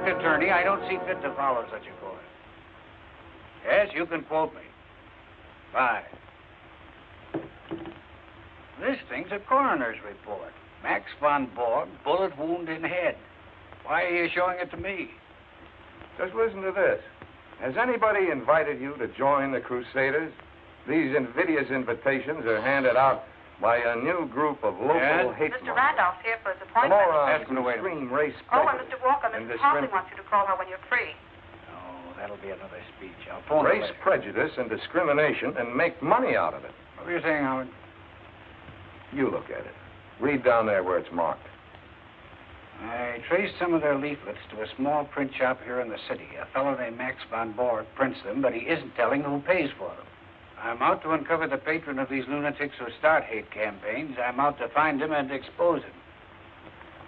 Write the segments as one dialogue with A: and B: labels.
A: Attorney, I don't see fit to follow such a course. Yes, you can quote me. Fine. This thing's a coroner's report. Max von Borg, bullet wound in head. Why are you showing it to me?
B: Just listen to this. Has anybody invited you to join the Crusaders? These invidious invitations are handed out by a new group of local hate
C: Mr. Randolph's here for his appointment.
B: Morons who scream race
C: Oh, and Mr. Walker, Mrs. Hartley wants you to call her when you're free.
A: Oh, that'll be another speech. I'll phone
B: race prejudice and discrimination and make money out of it.
A: What were you saying, Howard?
B: You look at it. Read down there where it's marked.
A: I traced some of their leaflets to a small print shop here in the city. A fellow named Max von Borg prints them, but he isn't telling who pays for them. I'm out to uncover the patron of these lunatics who start hate campaigns. I'm out to find him and expose him.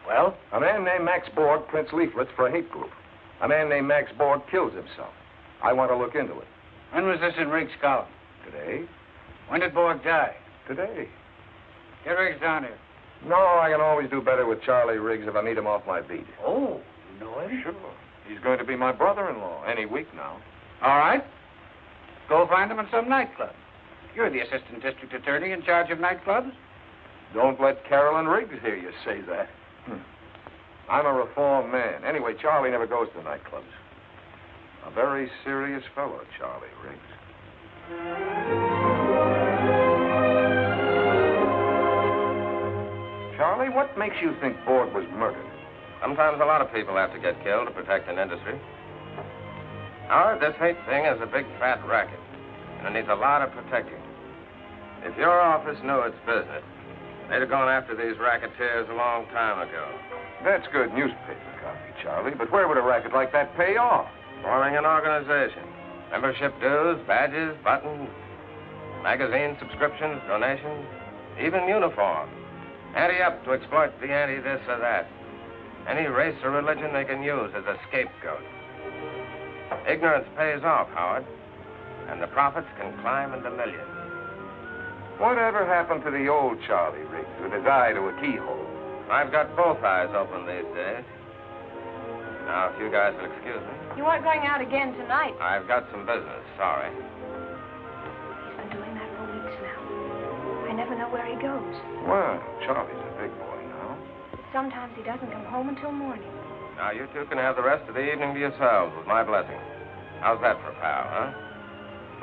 A: Well?
B: A man named Max Borg prints leaflets for a hate group. A man named Max Borg kills himself. I want to look into it.
A: When was this in Riggs' column?
B: Today.
A: When did Borg die?
B: Today.
A: Get Riggs down here.
B: No, I can always do better with Charlie Riggs if I meet him off my beat.
A: Oh, you know him?
B: Sure. He's going to be my brother-in-law any week now.
A: All right. Go find him in some nightclub. You're the assistant district attorney in charge of nightclubs.
B: Don't let Carolyn Riggs hear you say that. I'm a reformed man. Anyway, Charlie never goes to nightclubs. A very serious fellow, Charlie Riggs. Charlie, what makes you think Borg was murdered?
D: Sometimes a lot of people have to get killed to protect an industry. Howard, this hate thing is a big fat racket, and it needs a lot of protecting. If your office knew its business, they'd have gone after these racketeers a long time ago.
B: That's good newspaper copy. Charlie, but where would a racket like that pay off?
D: Forming an organization. Membership dues, badges, buttons, magazine subscriptions, donations, even uniforms. Ante-up to exploit the anti-this or that. Any race or religion they can use as a scapegoat. Ignorance pays off, Howard, and the profits can climb into millions.
B: Whatever happened to the old Charlie Riggs with his eye to a keyhole?
D: I've got both eyes open these days. Now, if you guys will excuse me.
E: You aren't going out again tonight.
D: I've got some business, sorry.
E: He's been doing that for weeks now. I never know where he goes.
B: Well, Charlie's a big boy now.
E: But sometimes he doesn't come home until morning.
D: Now, you two can have the rest of the evening to yourselves with my blessing. How's that for a pal, huh?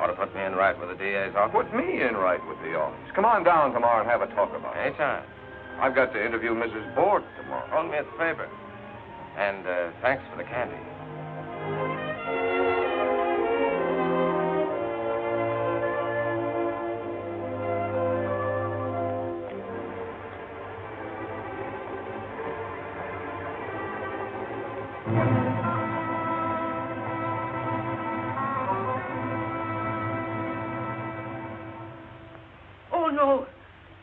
D: Ought to put me in right with the DA's office?
B: Put me in right with the office. Come on down tomorrow and have a talk about it.
D: Anytime.
B: I've got to interview Mrs. Borg tomorrow.
D: Hold me a favor. And thanks for the candy.
F: Oh, no.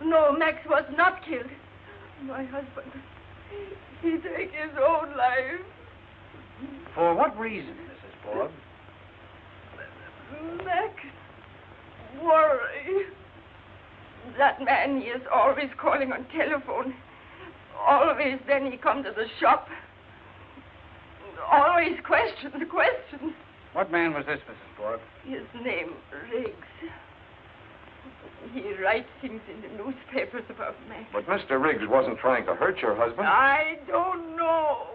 F: No, Max was not killed. My husband, he took his own life.
A: For what reason, Mrs. Borg?
F: Max, worry. That man, he is always calling on telephone. Always then he come to the shop. Always questions.
A: What man was this, Mrs. Borg?
F: His name, Riggs. He writes things in the newspapers about Max.
B: But Mr. Riggs wasn't trying to hurt your husband.
F: I don't know.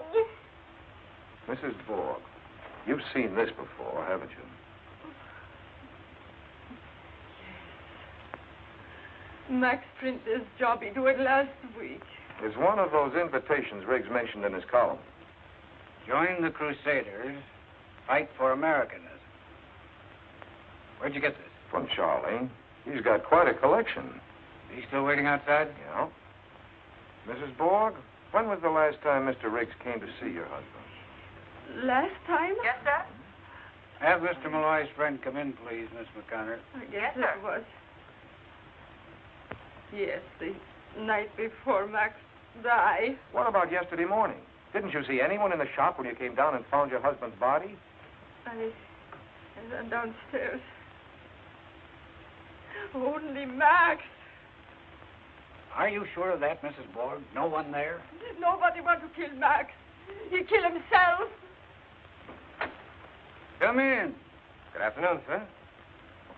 B: Mrs. Borg, you've seen this before, haven't you?
F: Max print this job he do it last week.
B: It's one of those invitations Riggs mentioned in his column.
A: Join the Crusaders, fight for Americanism. Where'd you get this?
B: From Charlie. He's got quite a collection.
A: He's still waiting outside?
B: Yeah. Mrs. Borg, when was the last time Mr. Riggs came to see your husband?
F: Last time?
C: Yes, sir?
A: Have Mr. Malloy's friend come in, please, Miss McConnor.
F: I guess
C: Yes, sir.
F: it was. Yes, the night before Max died.
B: What about yesterday morning? Didn't you see anyone in the shop when you came down and found your husband's body?
F: I went downstairs. Only Max.
A: Are you sure of that, Mrs. Borg? No one there?
F: Nobody want to kill Max. He kill himself.
A: Come in.
D: Good afternoon, sir.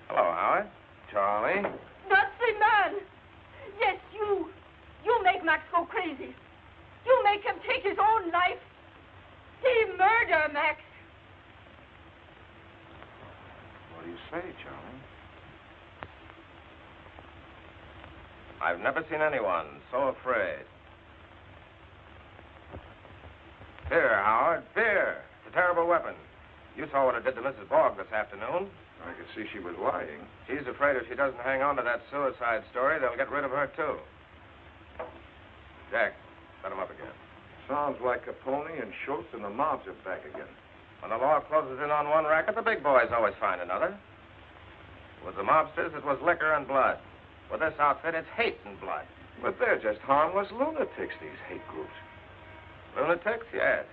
D: Hello, Howard.
B: Charlie?
F: Not the man. Yes, you. You make Max go crazy. You make him take his own life. He murder Max.
B: What do you say, Charlie?
D: I've never seen anyone so afraid. Fear, Howard, fear. It's a terrible weapon. You saw what it did to Mrs. Borg this afternoon.
B: I could see she was lying.
D: She's afraid if she doesn't hang on to that suicide story, they'll get rid of her, too. Jack, let him up again.
B: Sounds like Capone and Schultz and the mobs are back again.
D: When the law closes in on one racket, the big boys always find another. With the mobsters, it was liquor and blood. With this outfit, it's hate and blood.
B: But they're just harmless lunatics, these hate groups.
D: Lunatics, yes.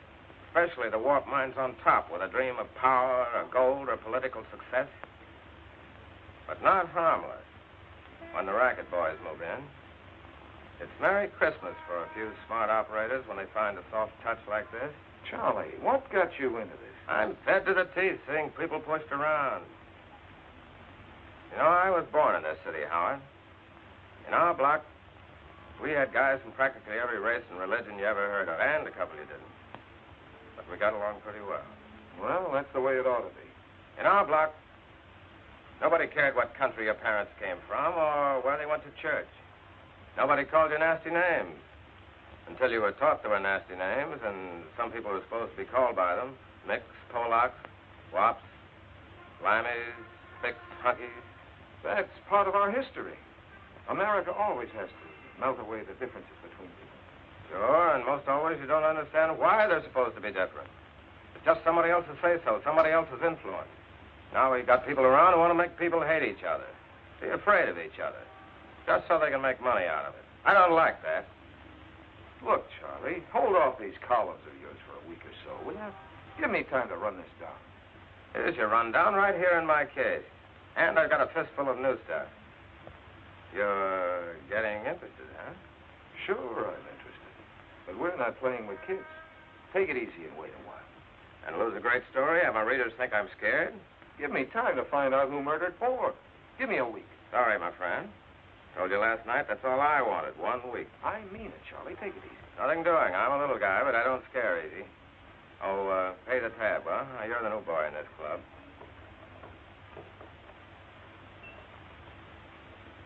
D: Especially the warped minds on top with a dream of power or gold or political success. But not harmless when the racket boys move in. It's Merry Christmas for a few smart operators when they find a soft touch like this.
B: Charlie, what got you into this?
D: I'm fed to the teeth seeing people pushed around. You know, I was born in this city, Howard. In our block, we had guys from practically every race and religion you ever heard of, and a couple you didn't. But we got along pretty well.
B: Well, that's the way it ought to be.
D: In our block, nobody cared what country your parents came from or where they went to church. Nobody called you nasty names until you were taught there were nasty names, and some people were supposed to be called by them. Micks, Polacks, Wops, Limeys, Spicks, Hunkies.
B: That's part of our history. America always has to melt away the differences between people.
D: Sure, and most always you don't understand why they're supposed to be different. It's just somebody else's say-so, somebody else's influence. Now we've got people around who want to make people hate each other, be afraid of each other, just so they can make money out of it. I don't like that.
B: Look, Charlie, hold off these columns of yours for a week or so, will you? Give me time to run this down.
D: Here's your rundown right here in my case. And I've got a fistful of new stuff. You're getting interested, huh?
B: Sure, I'm interested. But we're not playing with kids. Take it easy and wait a while.
D: And lose a great story? Have my readers think I'm scared?
B: Give me time to find out who murdered Ford. Give me a week.
D: Sorry, my friend. Told you last night that's all I wanted, 1 week.
B: I mean it, Charlie. Take it easy.
D: Nothing doing. I'm a little guy, but I don't scare easy. Oh, pay the tab, huh? You're the new boy in this club.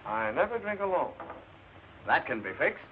B: I never drink alone.
A: That can be fixed.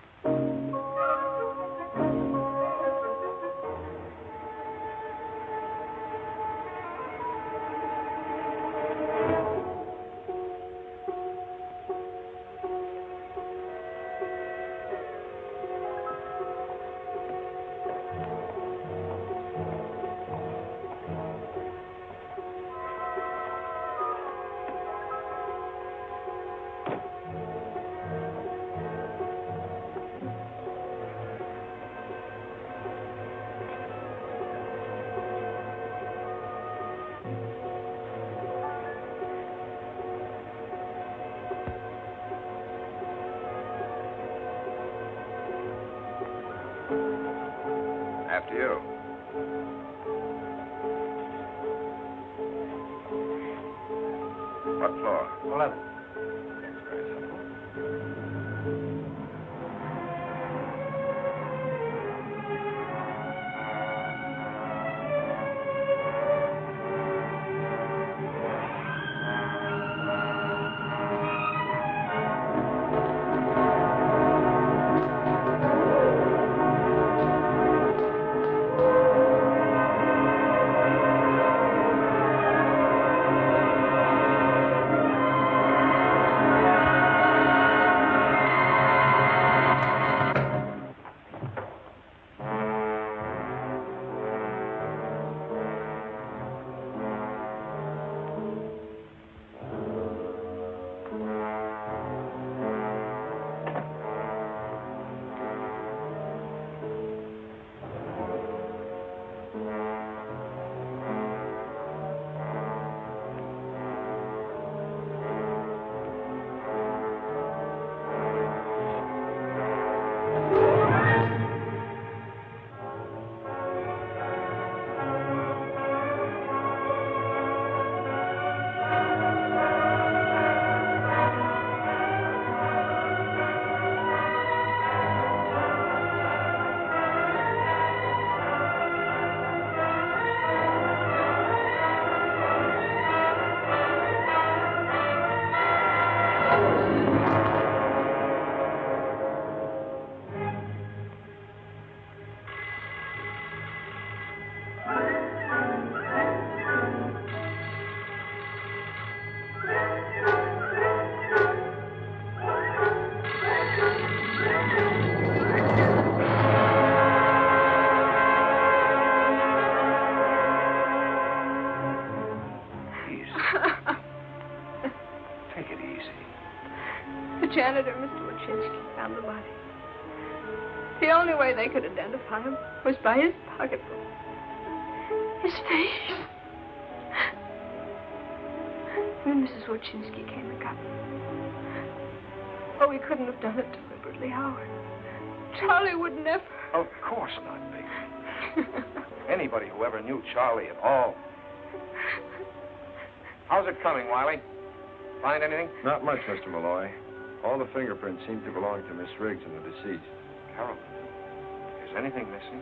D: After you. What floor?
A: 11.
D: That's very simple.
F: Janitor, Mr. Wachinski, found the body. The only way they could identify him was by his pocketbook. His face. When Mrs. Wachinski came and got me. Oh, he couldn't have done it deliberately, Howard. Charlie would never.
B: Of course not, baby. Anybody who ever knew Charlie at all. How's it coming, Wiley? Find anything?
G: Not much, Mr. Malloy. All the fingerprints seem to belong to Miss Riggs and the deceased.
B: Carol, is anything missing?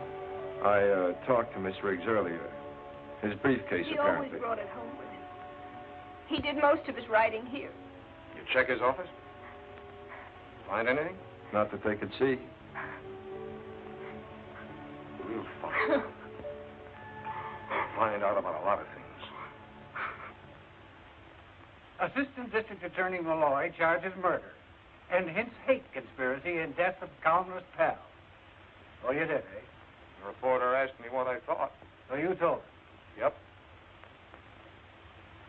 G: I talked to Miss Riggs earlier. His briefcase,
F: He
G: apparently.
F: always brought it home with him. He did most of his writing here.
B: You check his office? Find anything?
G: Not that they could see.
B: We'll find out. We'll find out about a lot of things.
A: Assistant District Attorney Malloy charges murder and hints hate conspiracy and death of Calner's pal. Oh, you did, eh?
B: The reporter asked me what I thought.
A: So you told her.
B: Yep.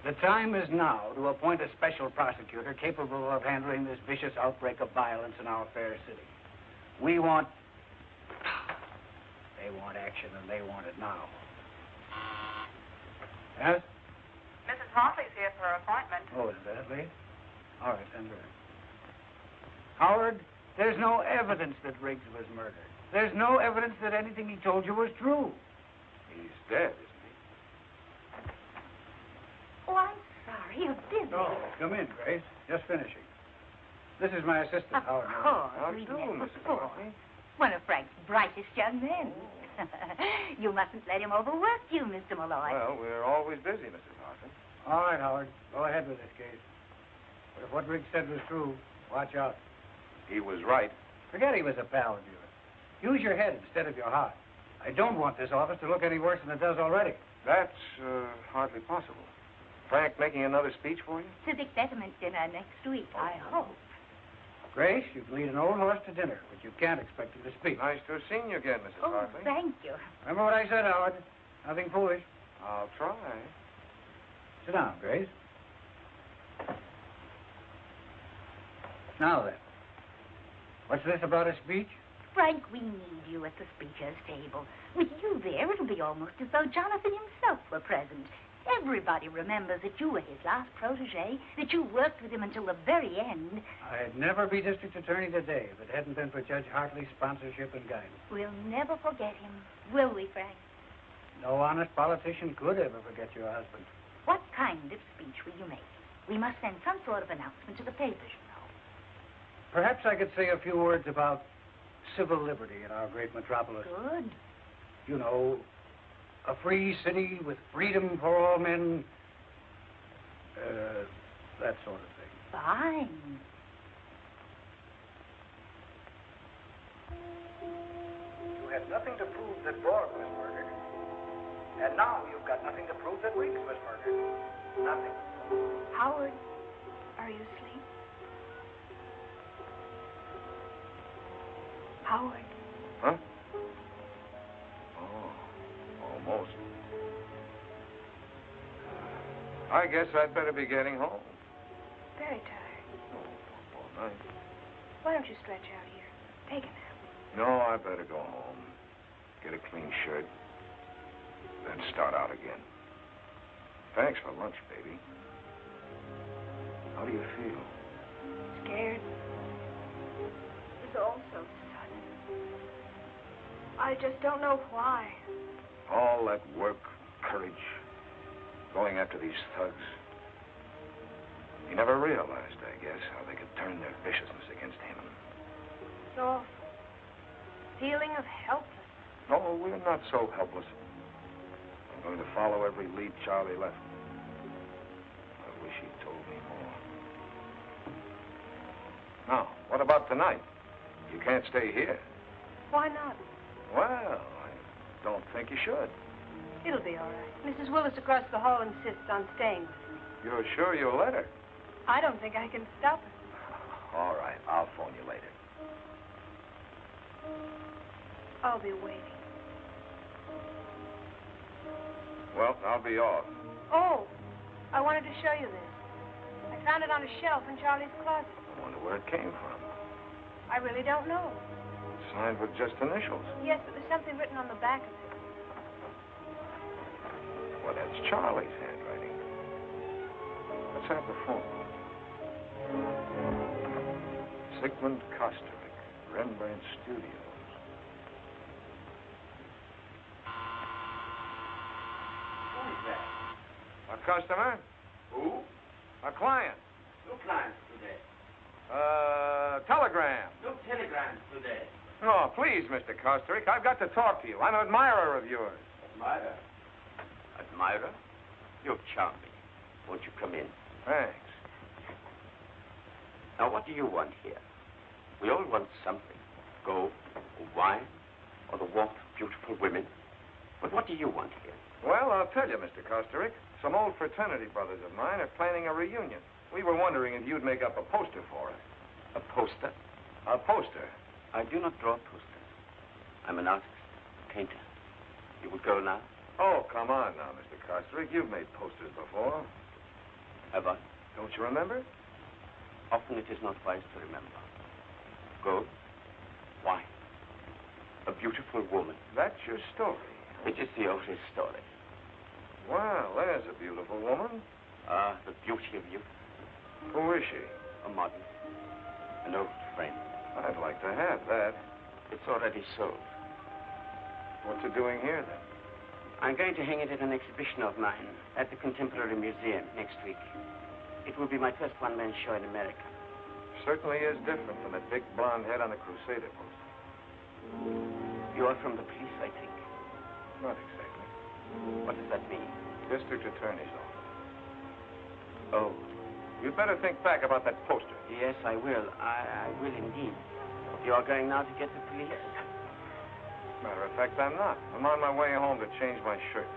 A: The time is now to appoint a special prosecutor capable of handling this vicious outbreak of violence in our fair city. We want... They want action, and they want it now. Yes?
C: Mrs. Hartley's here for her appointment.
A: Oh, is that late? All right, send her in. Howard, there's no evidence that Riggs was murdered. There's no evidence that anything he told you was true.
B: He's dead, isn't he?
E: Oh, I'm sorry. You're busy.
A: Oh, come in, Grace. Just finishing. This is my assistant,
E: Of
A: Howard.
E: course.
B: How
E: we
B: do,
E: met
B: Mrs.
E: before.
B: Hartley?
E: One of Frank's brightest young men. You mustn't let him overwork you, Mr. Malloy.
B: Well, we're always busy, Mrs. Hartley.
A: All right, Howard. Go ahead with this case. But if what Riggs said was true, watch out.
B: He was right.
A: Forget he was a pal of yours. Use your head instead of your heart. I don't want this office to look any worse than it does already.
B: That's hardly possible. Frank making another speech for you?
E: Civic betterment dinner next week, I hope.
A: Grace, you can lead an old horse to dinner, but you can't expect him to speak.
B: Nice to have seen you again, Mrs.
E: Oh,
B: Hartley.
E: thank you.
A: Remember what I said, Howard? Nothing foolish.
B: I'll try.
A: Sit down, Grace. Now then, what's this about a speech?
E: Frank, we need you at the speaker's table. With you there, it'll be almost as though Jonathan himself were present. Everybody remembers that you were his last protege, that you worked with him until the very end.
A: I'd never be district attorney today if it hadn't been for Judge Hartley's sponsorship and guidance.
E: We'll never forget him, will we, Frank?
A: No honest politician could ever forget your husband.
E: What kind of speech will you make? We must send some sort of announcement to the papers, you know.
A: Perhaps I could say a few words about civil liberty in our great metropolis.
E: Good.
A: You know, a free city with freedom for all men. That sort of thing.
E: Fine.
A: You had nothing to prove that Borg was murdered. And now you've got nothing to prove that Riggs was murdered. Nothing.
F: Howard, are you asleep? Howard.
B: Huh? Oh, almost. I guess I'd better be getting home.
F: Very tired.
B: Oh, all night.
F: Why don't you stretch out here? Take a nap.
B: No, I better go home. Get a clean shirt. Then start out again. Thanks for lunch, baby. How do you feel?
F: Scared? It's all so sudden. I just don't know why.
B: All that work, courage, going after these thugs. He never realized, I guess, how they could turn their viciousness against him.
F: It's awful. Feeling of helplessness.
B: No, we're not so helpless. I'm going to follow every lead Charlie left. I wish he'd told me more. Now, what about tonight? You can't stay here.
F: Why not?
B: Well, I don't think you should.
F: It'll be all right. Mrs. Willis across the hall insists on staying with me.
B: You're sure you'll let her?
F: I don't think I can stop her.
B: All right, I'll phone you later.
F: I'll be waiting.
B: Well, I'll be off.
F: Oh, I wanted to show you this. I found it on a shelf in Charlie's closet.
B: I wonder where it came from.
F: I really don't know.
B: Signed with just initials.
F: Yes, but there's something written on the back of it.
B: Well, that's Charlie's handwriting. Let's have the phone. Sigmund Kosterik, Rembrandt Studios.
A: Who's that?
B: A customer?
A: Who?
B: A client.
A: No clients today.
B: Telegram.
A: No telegrams today.
B: Oh, please, Mr. Kosterik, I've got to talk to you. I'm an admirer of yours.
H: Admirer? Admirer? You're charming. Won't you come in?
B: Thanks.
H: Now, what do you want here? We all want something. Gold, or wine, or the warmth of beautiful women. But what do you want here?
B: Well, I'll tell you, Mr. Kosterik. Some old fraternity brothers of mine are planning a reunion. We were wondering if you'd make up a poster for us.
H: A poster?
B: A poster?
H: I do not draw posters. I'm an artist, a painter. You would go now?
B: Oh, come on now, Mr. Carstrick. You've made posters before.
H: Have I?
B: Don't you remember?
H: Often it is not wise to remember. Go. Why? A beautiful woman.
B: That's your story.
H: It is the oldest story.
B: Well, there's a beautiful woman.
H: Ah, the beauty of youth.
B: Who is she?
H: A model. An old friend.
B: I'd like to have that.
H: It's already sold.
B: What's it doing here, then?
H: I'm going to hang it in an exhibition of mine at the Contemporary Museum next week. It will be my first one-man show in America.
B: Certainly is different from that big blonde head on the Crusader poster.
H: You are from the police, I think.
B: Not exactly.
H: What does that mean?
B: District Attorney's office.
H: Oh.
B: You'd better think back about that poster.
H: Yes, I will. I will indeed. You are going now to get the police?
B: Matter of fact, I'm not. I'm on my way home to change my shirt.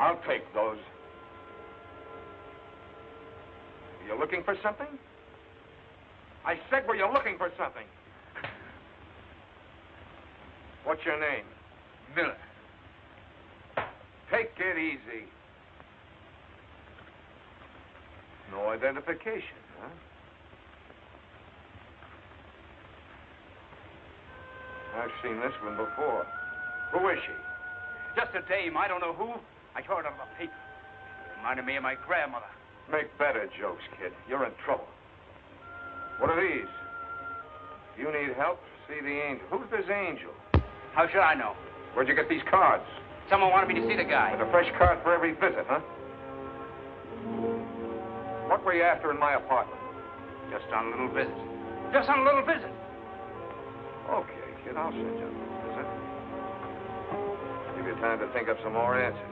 B: I'll take those. Were you looking for something? I said, were you looking for something? What's your name?
A: Miller.
B: Take it easy. No identification, huh? I've seen this one before. Who is she?
A: Just a dame. I don't know who. I heard it on the paper. It reminded me of my grandmother.
B: Make better jokes, kid. You're in trouble. What are these? If you need help, see the angel. Who's this angel?
A: How should I know?
B: Where'd you get these cards?
A: Someone wanted me to see the guy.
B: With a fresh card for every visit, huh? What were you after in my apartment?
A: Just on a little visit. Just on a little visit.
B: Okay, kid, I'll send you a little visit. Give you time to think up some more answers.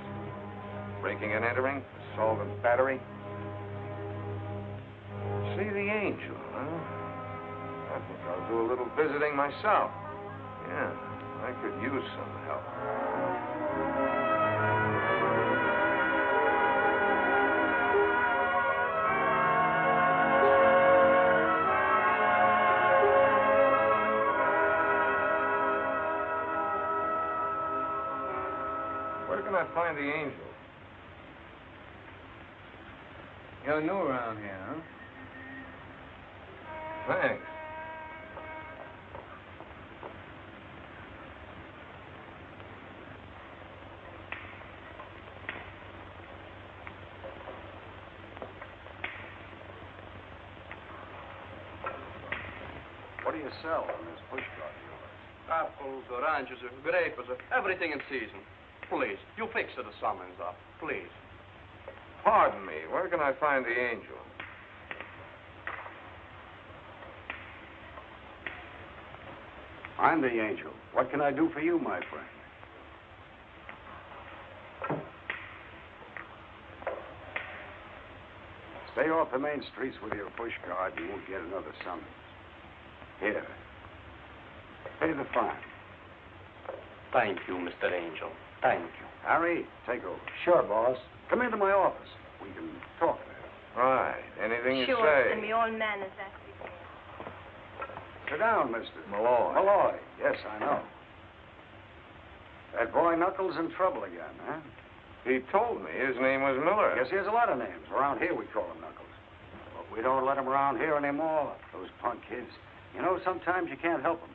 B: Breaking and entering, assault and battery. See the angel, huh? I think I'll do a little visiting myself. Yeah, I could use some help. Where can I find the angel?
A: You're new around here, huh?
B: Thanks. What do you sell on this pushcart of yours?
I: Apples, oranges, grapes, everything in season. Please, you fix the summons up, please.
B: Pardon me, where can I find the angel?
A: I'm the angel. What can I do for you, my friend? Stay off the main streets with your pushcart and you won't get another summons. Here. Pay the fine.
H: Thank you, Mr. Angel. Thank you.
A: Harry, take over. Sure, boss. Come into my office. We can talk there.
B: Right, anything you
F: Sure,
B: say.
F: and me all manners that we can.
A: Sit down, Mr.
B: Malloy.
A: Malloy. Yes, I know. That boy Knuckles in trouble again, huh?
B: He told me his name was Miller.
A: Yes, he has a lot of names. Around here, we call him Knuckles. But we don't let him around here anymore. Those punk kids. You know, sometimes you can't help them.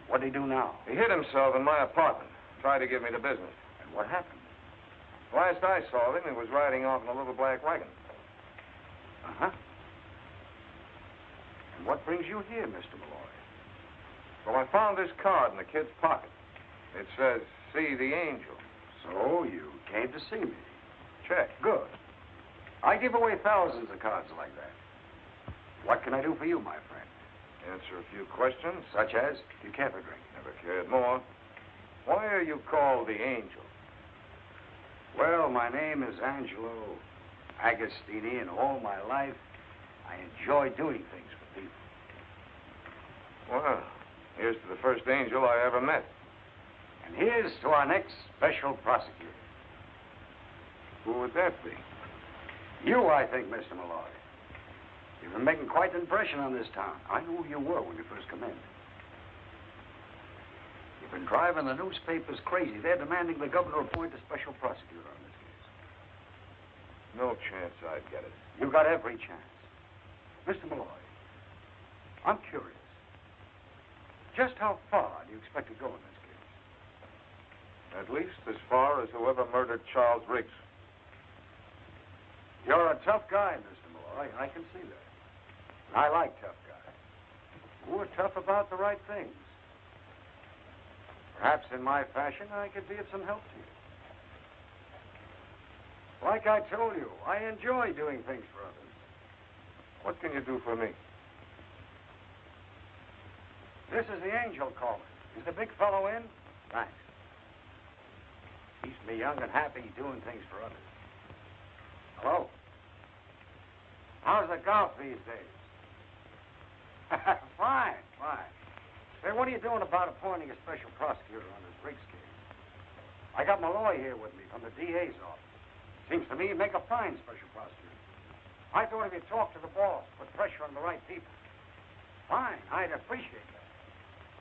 A: What'd he do now?
B: He hid himself in my apartment. Tried to give me the business.
A: And what happened?
B: Last I saw him, he was riding off in a little black wagon.
A: Uh-huh. And what brings you here, Mr. Malloy?
B: Well, I found this card in the kid's pocket. It says, see the angel.
J: So you came to see me.
B: Check.
J: Good. I give away thousands of cards like that. What can I do for you, my friend?
B: Answer a few questions.
J: Such as, do you care for drink?
B: Never cared more. Why are you called the angel?
J: Well, my name is Angelo Agostini, and all my life, I enjoy doing things for people.
B: Well, here's to the first angel I ever met.
J: And here's to our next special prosecutor.
B: Who would that be?
J: You, I think, Mr. Malloy. You've been making quite an impression on this town. I knew who you were when you first come in. You've been driving the newspapers crazy. They're demanding the governor appoint a special prosecutor on this case.
B: No chance I'd get it.
J: You got every chance. Mr. Malloy, I'm curious. Just how far do you expect to go in this case?
B: At least as far as whoever murdered Charles Riggs.
J: You're a tough guy, Mr. Malloy. I can see that. And I like tough guys who are tough about the right things. Perhaps in my fashion, I could be of some help to you. Like I told you, I enjoy doing things for others.
B: What can you do for me?
J: This is the angel calling. Is the big fellow in? Thanks. Keeps me young and happy doing things for others. Hello? How's the golf these days? Fine. Say, what are you doing about appointing a special prosecutor on this Riggs case? I got Malloy here with me from the DA's office. Seems to me you'd make a fine special prosecutor. I thought if you talked to the boss, put pressure on the right people. Fine, I'd appreciate that.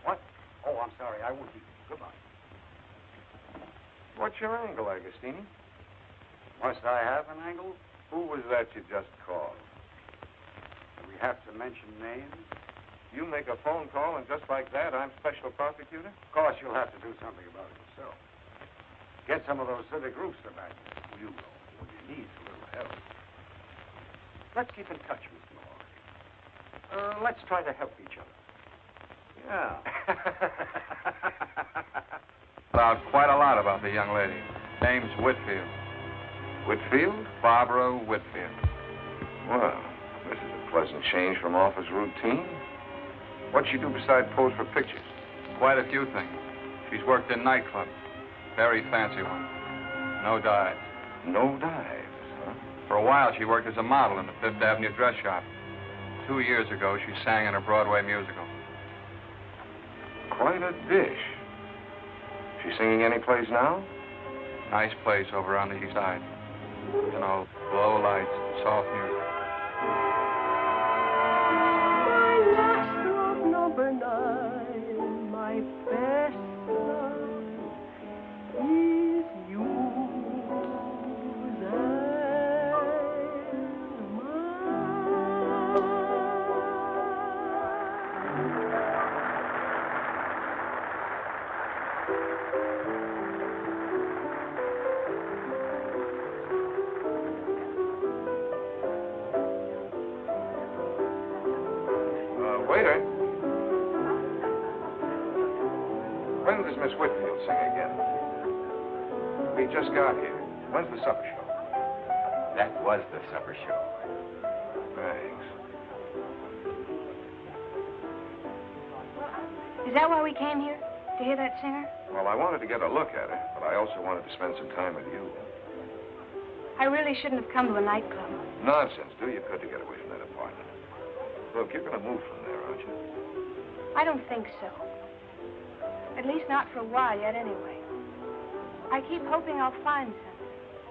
J: What? Oh, I'm sorry, I won't keep you. Goodbye.
B: What's your angle, Agostini?
J: Must I have an angle?
B: Who was that you just called?
J: Do we have to mention names?
B: You make a phone call, and just like that, I'm special prosecutor?
J: Of course, you'll have to do something about it yourself. Get some of those civic groups to back you. You know, when you need a little help. Let's keep in touch, Mr. Malloy. Let's try to help each other.
B: Yeah.
G: Found quite a lot about the young lady. Name's Whitfield.
B: Whitfield?
G: Barbara Whitfield.
B: Well, this is a pleasant change from office routine. What'd she do besides pose for pictures?
G: Quite a few things. She's worked in nightclubs. Very fancy ones. No dives.
B: No dives, huh?
G: For a while, she worked as a model in the Fifth Avenue dress shop. 2 years ago, she sang in a Broadway musical.
B: Quite a dish. She singing any place now?
G: Nice place over on the east side. You know, low lights, soft music.
F: Number 9, my best love is you and
B: Waiter. When does Miss Whitfield sing again? We just got here. When's the supper show?
H: That was the supper show.
B: Thanks.
K: Is that why we came here? To hear that singer?
B: Well, I wanted to get a look at her, but I also wanted to spend some time with you.
K: I really shouldn't have come to a nightclub.
B: Nonsense. Do your good to get away from that apartment. Look, you're going to move from there, aren't you?
K: I don't think so. At least not for a while yet, anyway. I keep hoping I'll find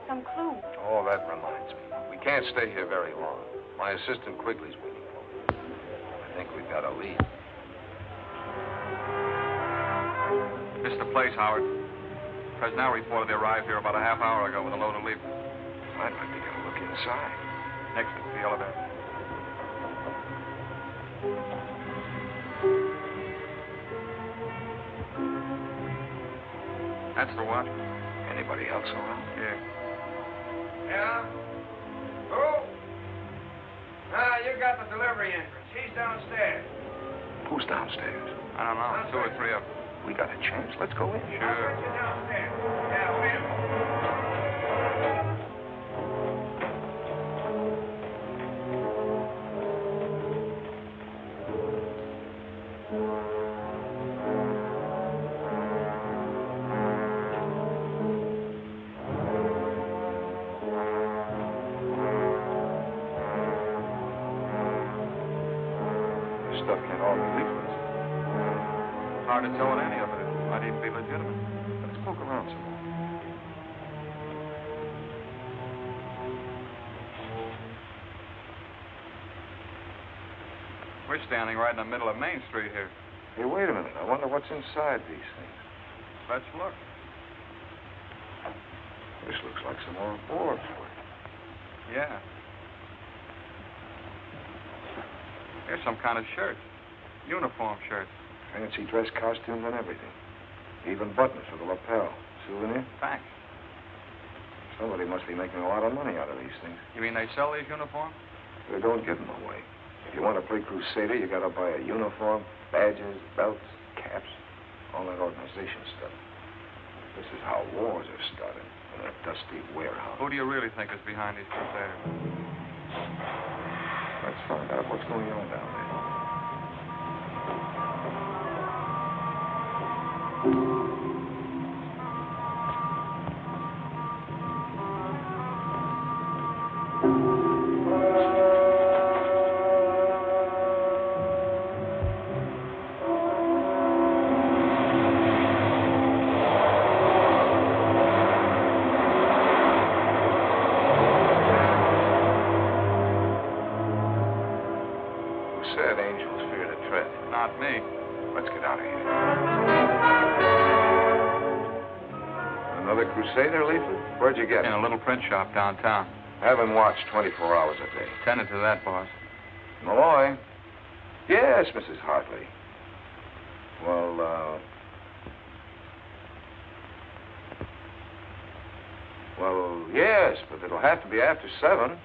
K: some clue.
B: Oh, that reminds me. We can't stay here very long. My assistant Quigley's waiting for me. I think we've got a lead.
G: This is the place, Howard. Presnell reported they arrived here about a half hour ago with a load of leaflets.
B: I'd like to get a look inside.
G: Next to the elevator. That's the watch.
B: Anybody else around?
G: Yeah.
L: Yeah? Who? Ah, you got the delivery entrance. He's downstairs.
B: Who's downstairs?
G: I don't know. 2 or 3 of them.
B: We got a chance. Let's go in.
G: Sure.
B: This stuff can't all be leaflets.
G: Hard to tell what any of it is. Might even be legitimate.
B: Let's poke around some more.
G: We're standing right in the middle of Main Street here.
B: Hey, wait a minute. I wonder what's inside these things.
G: Let's look.
B: This looks like some more boards.
G: Yeah. Here's some kind of shirt. Uniform shirt.
B: Fancy dress costumes and everything. Even buttons for the lapel. Souvenir?
G: Thanks.
B: Somebody must be making a lot of money out of these things.
G: You mean they sell these uniforms?
B: They don't give them away. If you want to play Crusader, you got to buy a uniform, badges, belts, caps, all that organization stuff. This is how wars are started in a dusty warehouse.
G: Who do you really think is behind these crusaders?
B: Let's find out what's going on down there. Said angels fear to tread.
G: Not me.
B: Let's get out of here. Another Crusader leaflet? Where'd you get it?
G: In a little print shop downtown.
B: Have him watched 24 hours a day.
G: Tended to that, boss.
B: Malloy? Yes, Mrs. Hartley. Well, yes, but it'll have to be after 7.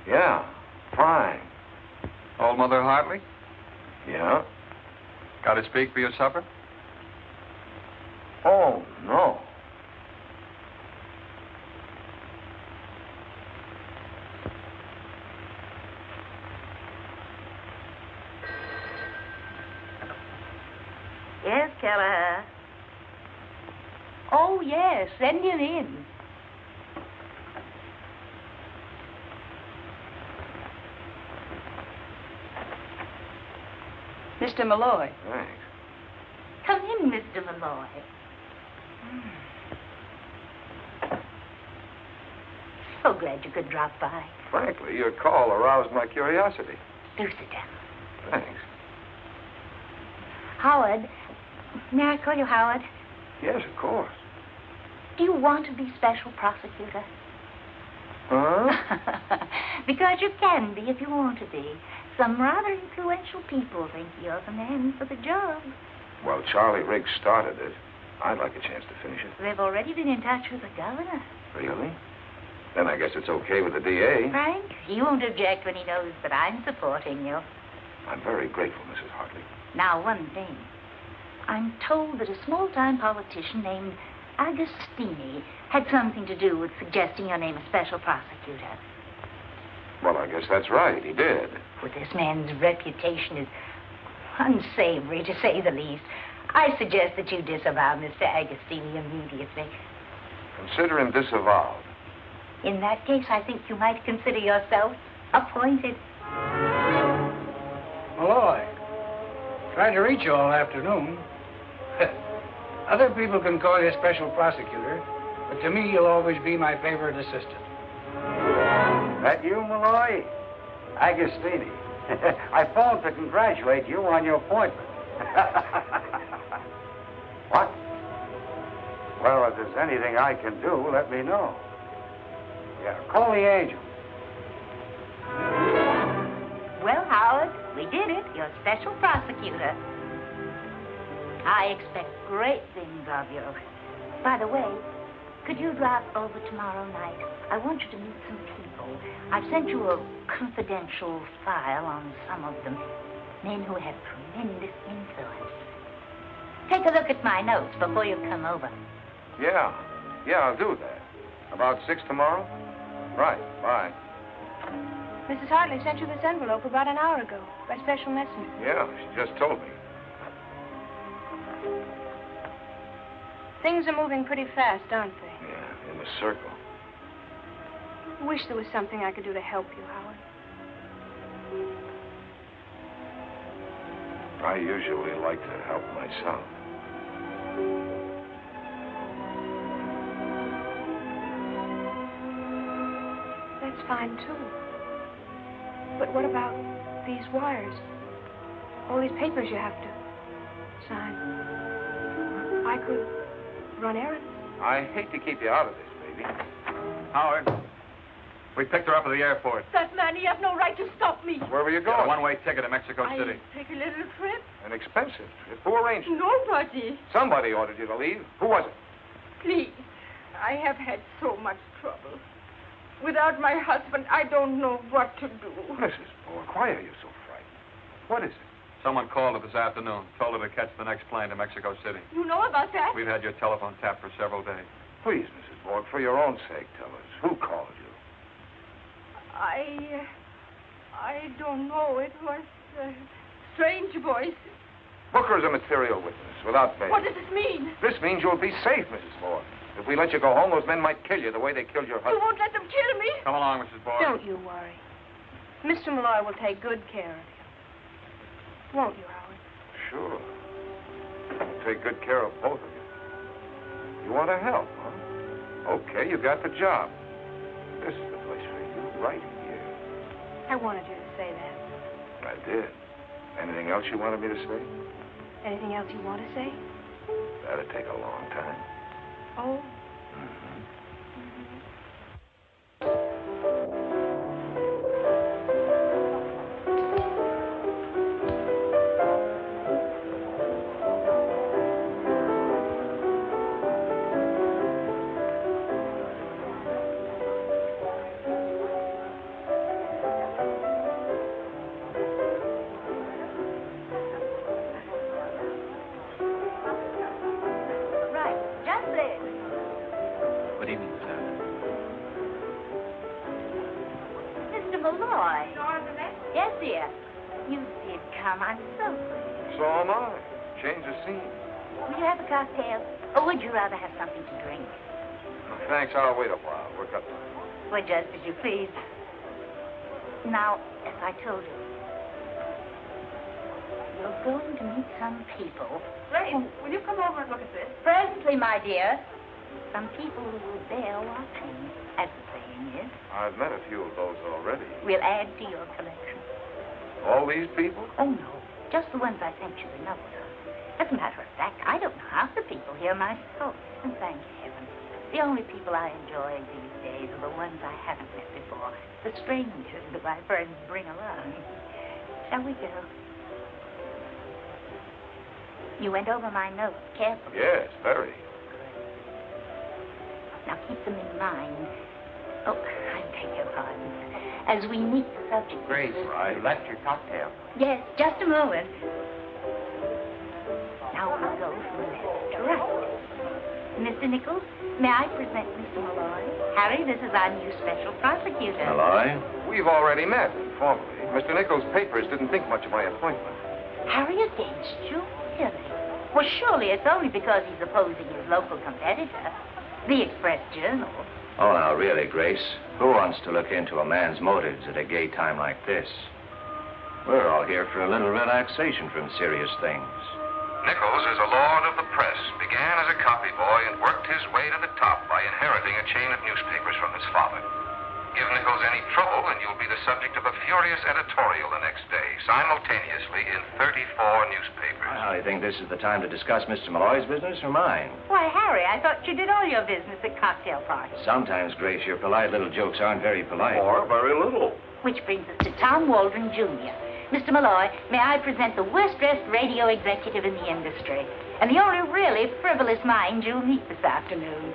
B: Yeah, fine.
G: Old Mother Hartley?
B: Yeah?
G: Got to speak for your supper?
B: Oh, no.
E: Yes, Kelleher. Oh, yes. Send him in.
F: Mr. Malloy.
B: Thanks.
E: Come in, Mr. Malloy. So glad you could drop by.
B: Frankly, your call aroused my curiosity.
E: Do sit down.
B: Thanks.
E: Howard. May I call you Howard?
B: Yes, of course.
E: Do you want to be special prosecutor?
B: Huh?
E: Because you can be if you want to be. Some rather influential people think you're the man for the job.
B: Well, Charlie Riggs started it. I'd like a chance to finish it.
E: They've already been in touch with the governor.
B: Really? Then I guess it's okay with the DA.
E: Frank, he won't object when he knows that I'm supporting you.
B: I'm very grateful, Mrs. Hartley.
E: Now, one thing. I'm told that a small-time politician named Agostini had something to do with suggesting your name as special prosecutor.
B: Well, I guess that's right. He did.
E: Well, this man's reputation is unsavory, to say the least. I suggest that you disavow Mr. Agostini immediately.
B: Consider him disavowed.
E: In that case, I think you might consider yourself appointed.
A: Malloy, tried to reach you all afternoon. Other people can call you special prosecutor, but to me, you'll always be my favorite assistant.
J: That you, Malloy? Agostini. I phoned to congratulate you on your appointment. What? Well, if there's anything I can do, let me know. Yeah, call the angel.
E: Well, Howard, we did it. You're special prosecutor. I expect great things of you. By the way, could you drop over tomorrow night? I want you to meet some people. I've sent you a confidential file on some of them. Men who have tremendous influence. Take a look at my notes before you come over.
B: Yeah, I'll do that. About 6 tomorrow? Right, bye.
K: Mrs. Hartley sent you this envelope about an hour ago by special messenger.
B: Yeah, she just told me.
K: Things are moving pretty fast, aren't they?
B: Yeah, in the circle.
K: I wish there was something I could do to help you, Howard.
B: I usually like to help myself.
K: That's fine, too. But what about these wires? All these papers you have to sign. I could run errands.
B: I hate to keep you out of this, baby.
G: Howard, we picked her up at the airport.
F: That man, he has no right to stop me.
B: Where were you
G: Got a
B: going?
G: one-way ticket to Mexico City.
F: Take a little trip.
B: An expensive trip. Who arranged it?
F: Nobody.
B: Somebody ordered you to leave. Who was it?
F: Please. I have had so much trouble. Without my husband, I don't know what to do.
B: Mrs. Bork, why are you so frightened? What is it?
G: Someone called her this afternoon, told her to catch the next plane to Mexico City.
F: You know about that?
G: We've had your telephone tapped for several days.
B: Please, Mrs. Bork, for your own sake, tell us. Who called you?
F: I don't know. It was a strange voice.
B: Book her as a material witness, without bail.
F: What does this mean?
B: This means you'll be safe, Mrs. Bork. If we let you go home, those men might kill you the way they killed your
F: You
B: husband.
F: won't let them kill me?
G: Come along, Mrs. Borg.
K: Don't you worry. Mr. Malloy will take good care of you. Won't you, Howard?
B: Sure. I'll take good care of both of you. You want to help, huh? Okay, you got the job. This is the place for you, right here.
K: I wanted you to say that.
B: I did. Anything else you wanted me to say?
K: Anything else you want to say?
B: That'd take a long time.
K: Oh.
E: Right, just this.
G: Good evening, sir.
E: Mr. Malloy. Yes, dear. You did come. I'm so pleased.
B: So am I. Change the scene.
E: Will you have a cocktail? Or would you rather have something to drink?
B: Thanks, I'll wait a while. We're cut.
E: Well, just as you please. Now, as I told you, you're going to meet some people.
C: Grace, will you come over and look at this?
E: Presently, my dear. Some people who will bear watching, as the saying is.
B: I've met a few of those already.
E: We'll add to your collection.
B: All these people?
E: Oh, no. Just the ones I sent you the notes of. As a matter of fact, I don't know half the people here myself. And thank heaven. The only people I enjoy these days are the ones I haven't met before. The strangers that my friends bring along. Shall we go? You went over my notes carefully.
B: Yes, very.
E: Now keep them in mind. Oh, I beg your pardon. As we meet the subject.
H: Grace, you left your cocktail.
E: Yes, just a moment. Now we'll go from left to right. Mr. Nichols, may I present Mr. Malloy? Harry, this is our new special prosecutor.
D: Malloy?
B: We've already met, informally. Mr. Nichols' papers didn't think much of my appointment.
E: Harry against you? Really? Well, surely it's only because he's opposing his local competitor, the Express Journal.
D: Oh, now, really, Grace, who wants to look into a man's motives at a gay time like this? We're all here for a little relaxation from serious things.
B: Nichols is a lord of the press, began as a copy boy and worked his way to the top by inheriting a chain of newspapers from his father. Give Nichols any trouble and you'll be the subject of a furious editorial the next day, simultaneously in 34 newspapers.
D: I think this is the time to discuss Mr. Malloy's business or mine.
E: Why, Harry, I thought you did all your business at cocktail parties.
D: Sometimes, Grace, your polite little jokes aren't very polite.
H: Or very little.
E: Which brings us to Tom Waldron, Jr. Mr. Malloy, may I present the worst-dressed radio executive in the industry, and the only really frivolous mind you'll meet this afternoon.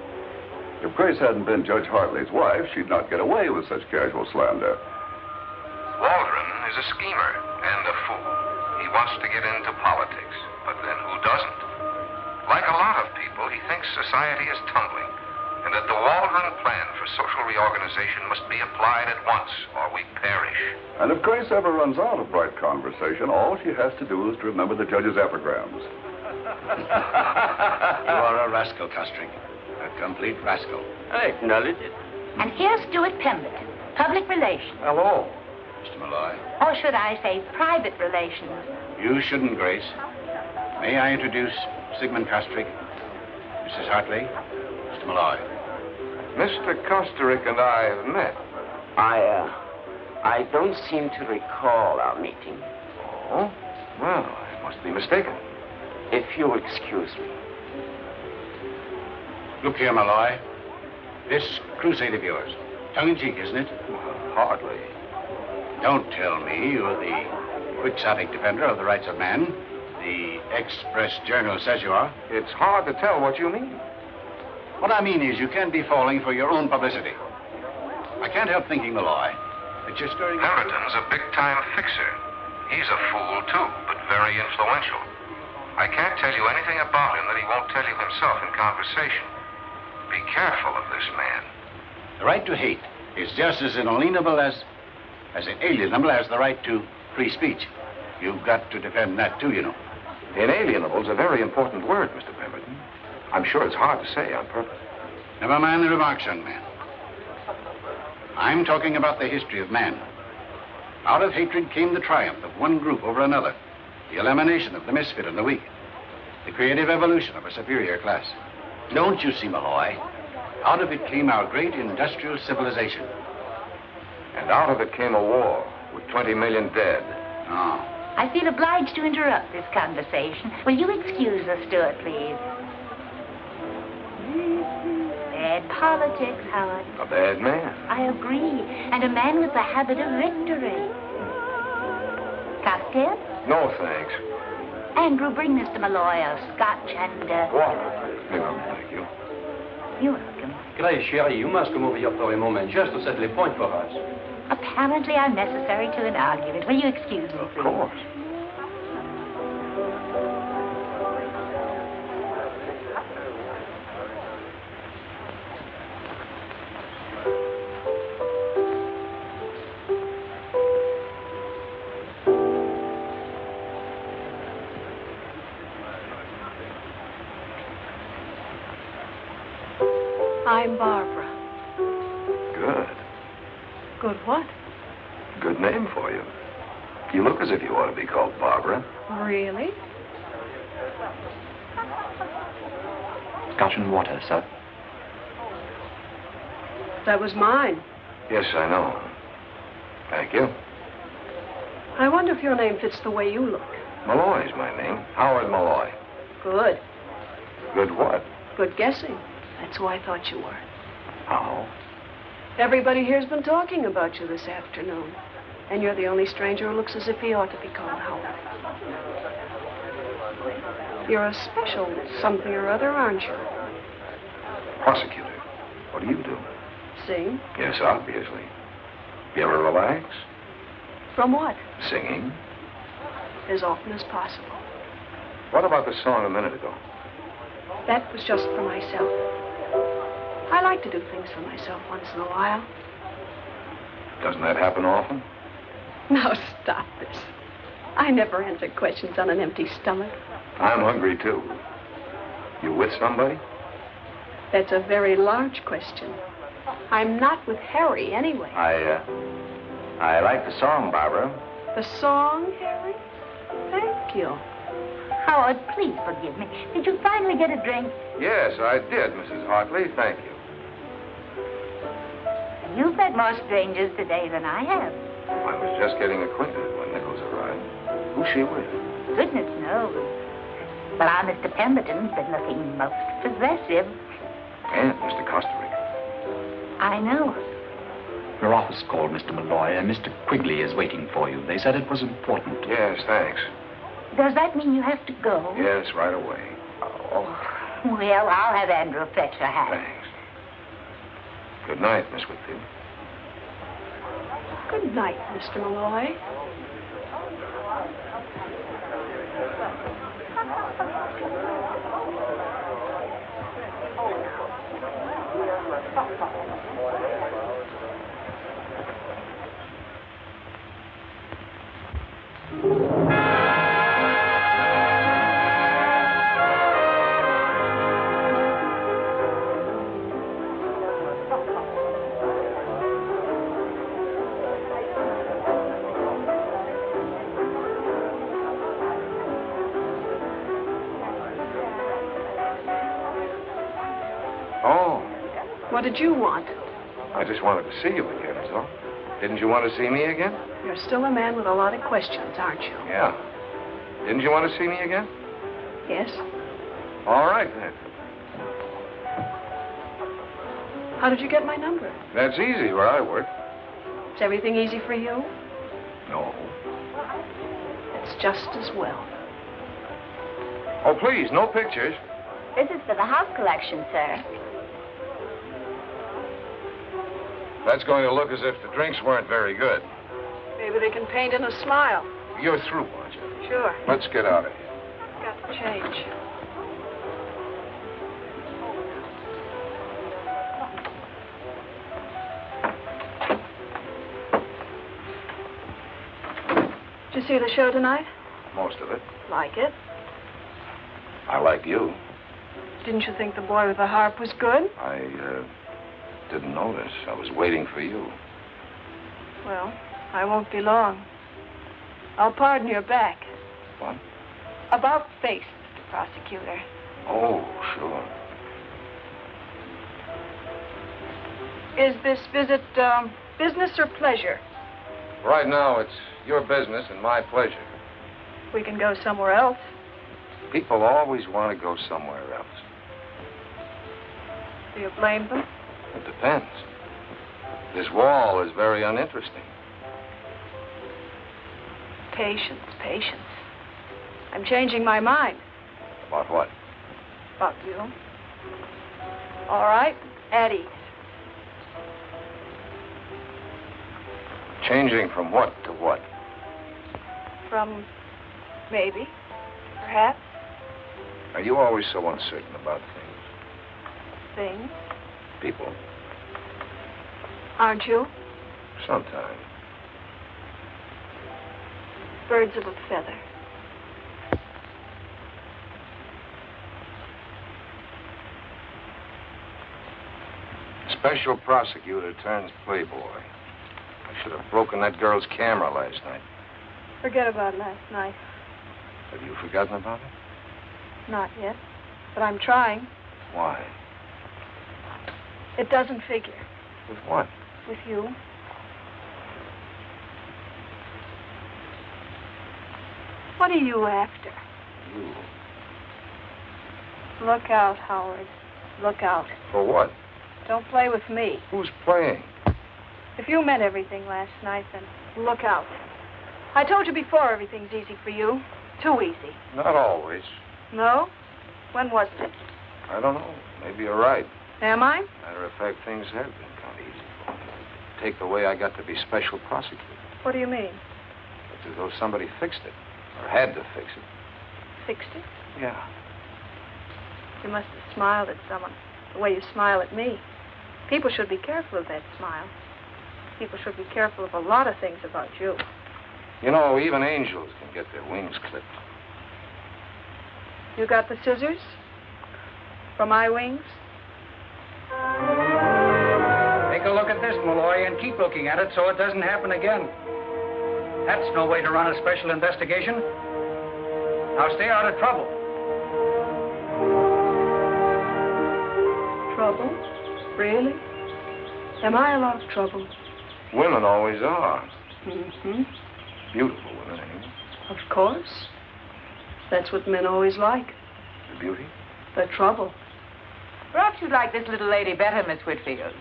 M: If Grace hadn't been Judge Hartley's wife, she'd not get away with such casual slander.
B: Waldron is a schemer and a fool. wants to get into politics. But then who doesn't? Like a lot of people, he thinks society is tumbling, and that the Waldron plan for social reorganization must be applied at once, or we perish.
M: And if Grace ever runs out of bright conversation, all she has to do is to remember the judge's epigrams.
A: You are a rascal, Costrick. A complete rascal.
H: I acknowledge it.
E: And here's Stuart Pemberton, public relations.
B: Hello.
A: Mr. Malloy.
E: Or should I say private relations?
A: You shouldn't, Grace. May I introduce Sigmund Costrick, Mrs. Hartley, Mr. Malloy.
B: Mr. Kosterick and I have met.
H: I don't seem to recall our meeting.
B: Oh? Well, I must be mistaken.
H: If you'll excuse me.
A: Look here, Malloy. This crusade of yours, tongue-in-cheek, isn't it?
B: Well, hardly.
A: Don't tell me you're the quixotic defender of the rights of man. The Express Journal says you are.
B: It's hard to tell what you mean.
A: What I mean is you can't be falling for your own publicity. I can't help thinking, Malloy, that you're stirring...
B: Pemberton's a big-time fixer. He's a fool, too, but very influential. I can't tell you anything about him that he won't tell you himself in conversation. Be careful of this man.
A: The right to hate is just as inalienable as inalienable as the right to free speech. You've got to defend that, too, you know.
B: Inalienable's a very important word, Mr. Pemberton. I'm sure it's hard to say on purpose.
A: Never mind the remarks, young man. I'm talking about the history of man. Out of hatred came the triumph of one group over another, the elimination of the misfit and the weak, the creative evolution of a superior class. Don't you see, Malloy? Out of it came our great industrial civilization.
B: And out of it came a war with 20 million dead.
A: Oh.
E: I feel obliged to interrupt this conversation. Will you excuse us, Stuart, please? Bad politics, Howard.
B: A bad man.
E: I agree. And a man with the habit of victory. Cocktail?
B: No, thanks.
E: Andrew, bring Mr. Malloy a scotch and...
B: Water. No, thank you.
E: You're welcome.
I: Grace, chérie, you must come over here for a moment just to settle a point for us.
E: Apparently I'm necessary to an argument. Will you excuse me, please?
B: Of course.
K: I'm Barbara.
B: Good.
K: Good what?
B: Good name for you. You look as if you ought to be called Barbara.
K: Really?
N: Scotch and water, sir.
K: That was mine.
B: Yes, I know. Thank you.
K: I wonder if your name fits the way you look.
B: Malloy's my name. Howard Malloy.
K: Good.
B: Good what?
K: Good guessing. That's who I thought you were.
B: How?
K: Everybody here's been talking about you this afternoon. And you're the only stranger who looks as if he ought to be called Howard. You're a special something or other, aren't you?
B: Prosecutor. What do you do?
K: Sing?
B: Yes, obviously. You ever relax?
K: From what?
B: Singing.
K: As often as possible.
B: What about the song a minute ago?
K: That was just for myself. I like to do things for myself once in a while.
B: Doesn't that happen often?
K: Now stop this. I never answer questions on an empty stomach.
B: I'm hungry, too. You with somebody?
K: That's a very large question. I'm not with Harry, anyway.
B: I like the song, Barbara.
K: The song, Harry? Thank you.
E: Howard, please forgive me. Did you finally get a drink?
B: Yes, I did, Mrs. Hartley. Thank you.
E: You've met more strangers today than I have.
B: I was just getting acquainted when Nichols arrived. Who's she with?
E: Goodness knows. But our Mr. Pemberton's been looking most possessive.
B: And Mr. Kosterick.
E: I know.
N: Your office called, Mr. Malloy, and Mr. Quigley is waiting for you. They said it was important.
B: Yes, thanks.
E: Does that mean you have to go?
B: Yes, right away.
E: Oh, well, I'll have Andrew fetch her hat.
B: Thanks. Good night, Miss Whitfield.
K: Good night, Mr. Malloy.
B: Oh,
O: What did you want?
B: I just wanted to see you again, is all. Didn't you want to see me again?
O: You're still a man with a lot of questions, aren't you?
B: Yeah. Didn't you want to see me again?
O: Yes.
B: All right, then.
O: How did you get my number?
B: That's easy where I work.
O: Is everything easy for you?
B: No.
O: It's just as well.
B: Oh, please, no pictures.
E: This is for the house collection, sir.
B: That's going to look as if the drinks weren't very good.
O: Maybe they can paint in a smile.
B: You're through, aren't you?
O: Sure.
B: Let's get out of here.
O: Got to change. Did you see the show tonight?
B: Most of it.
O: Like it?
B: I like you.
O: Didn't you think the boy with the harp was good?
B: I didn't notice. I was waiting for you.
O: Well, I won't be long. I'll pardon your back.
B: What?
O: About face, Mr. Prosecutor.
B: Oh, sure.
O: Is this visit business or pleasure?
B: Right now, it's your business and my pleasure.
O: We can go somewhere else.
B: People always want to go somewhere else.
O: Do you blame them?
B: It depends. This wall is very uninteresting.
O: Patience, patience. I'm changing my mind.
B: About what?
O: About you. All right, at ease.
B: Changing from what to what?
O: From maybe, perhaps,
B: Are you always so uncertain about things?
O: things.
B: People?
O: Aren't you?
B: Sometimes.
O: Birds of a feather.
B: Special prosecutor turns playboy. I should have broken that girl's camera last night.
O: Forget about last night.
B: Have you forgotten about it?
O: Not yet, but I'm trying.
B: Why?
O: It doesn't figure.
B: With what?
O: With you. What are you after?
B: You.
O: Look out, Howard. Look out.
B: For what?
O: Don't play with me.
B: Who's playing?
O: If you meant everything last night, then look out. I told you before everything's easy for you. Too easy.
B: Not always.
O: No? When wasn't it?
B: I don't know. Maybe you're right.
O: Am I?
B: Matter of fact, things have been kind of easy for me. Take the way I got to be special prosecutor.
O: What do you mean?
B: It's as though somebody fixed it. Or had to fix it.
O: Fixed it?
B: Yeah.
O: You must have smiled at someone the way you smile at me. People should be careful of that smile. People should be careful of a lot of things about you.
B: You know, even angels can get their wings clipped.
O: You got the scissors? For my wings?
A: Take a look at this, Malloy, and keep looking at it so it doesn't happen again. That's no way to run a special investigation. Now stay out of trouble.
O: Trouble? Really? Am I a lot of trouble?
B: Women always are.
O: Mm-hmm.
B: Beautiful women, anyway.
O: Of course. That's what men always like.
B: The beauty?
O: The trouble.
C: Perhaps you'd like this little lady better, Miss Whitfield.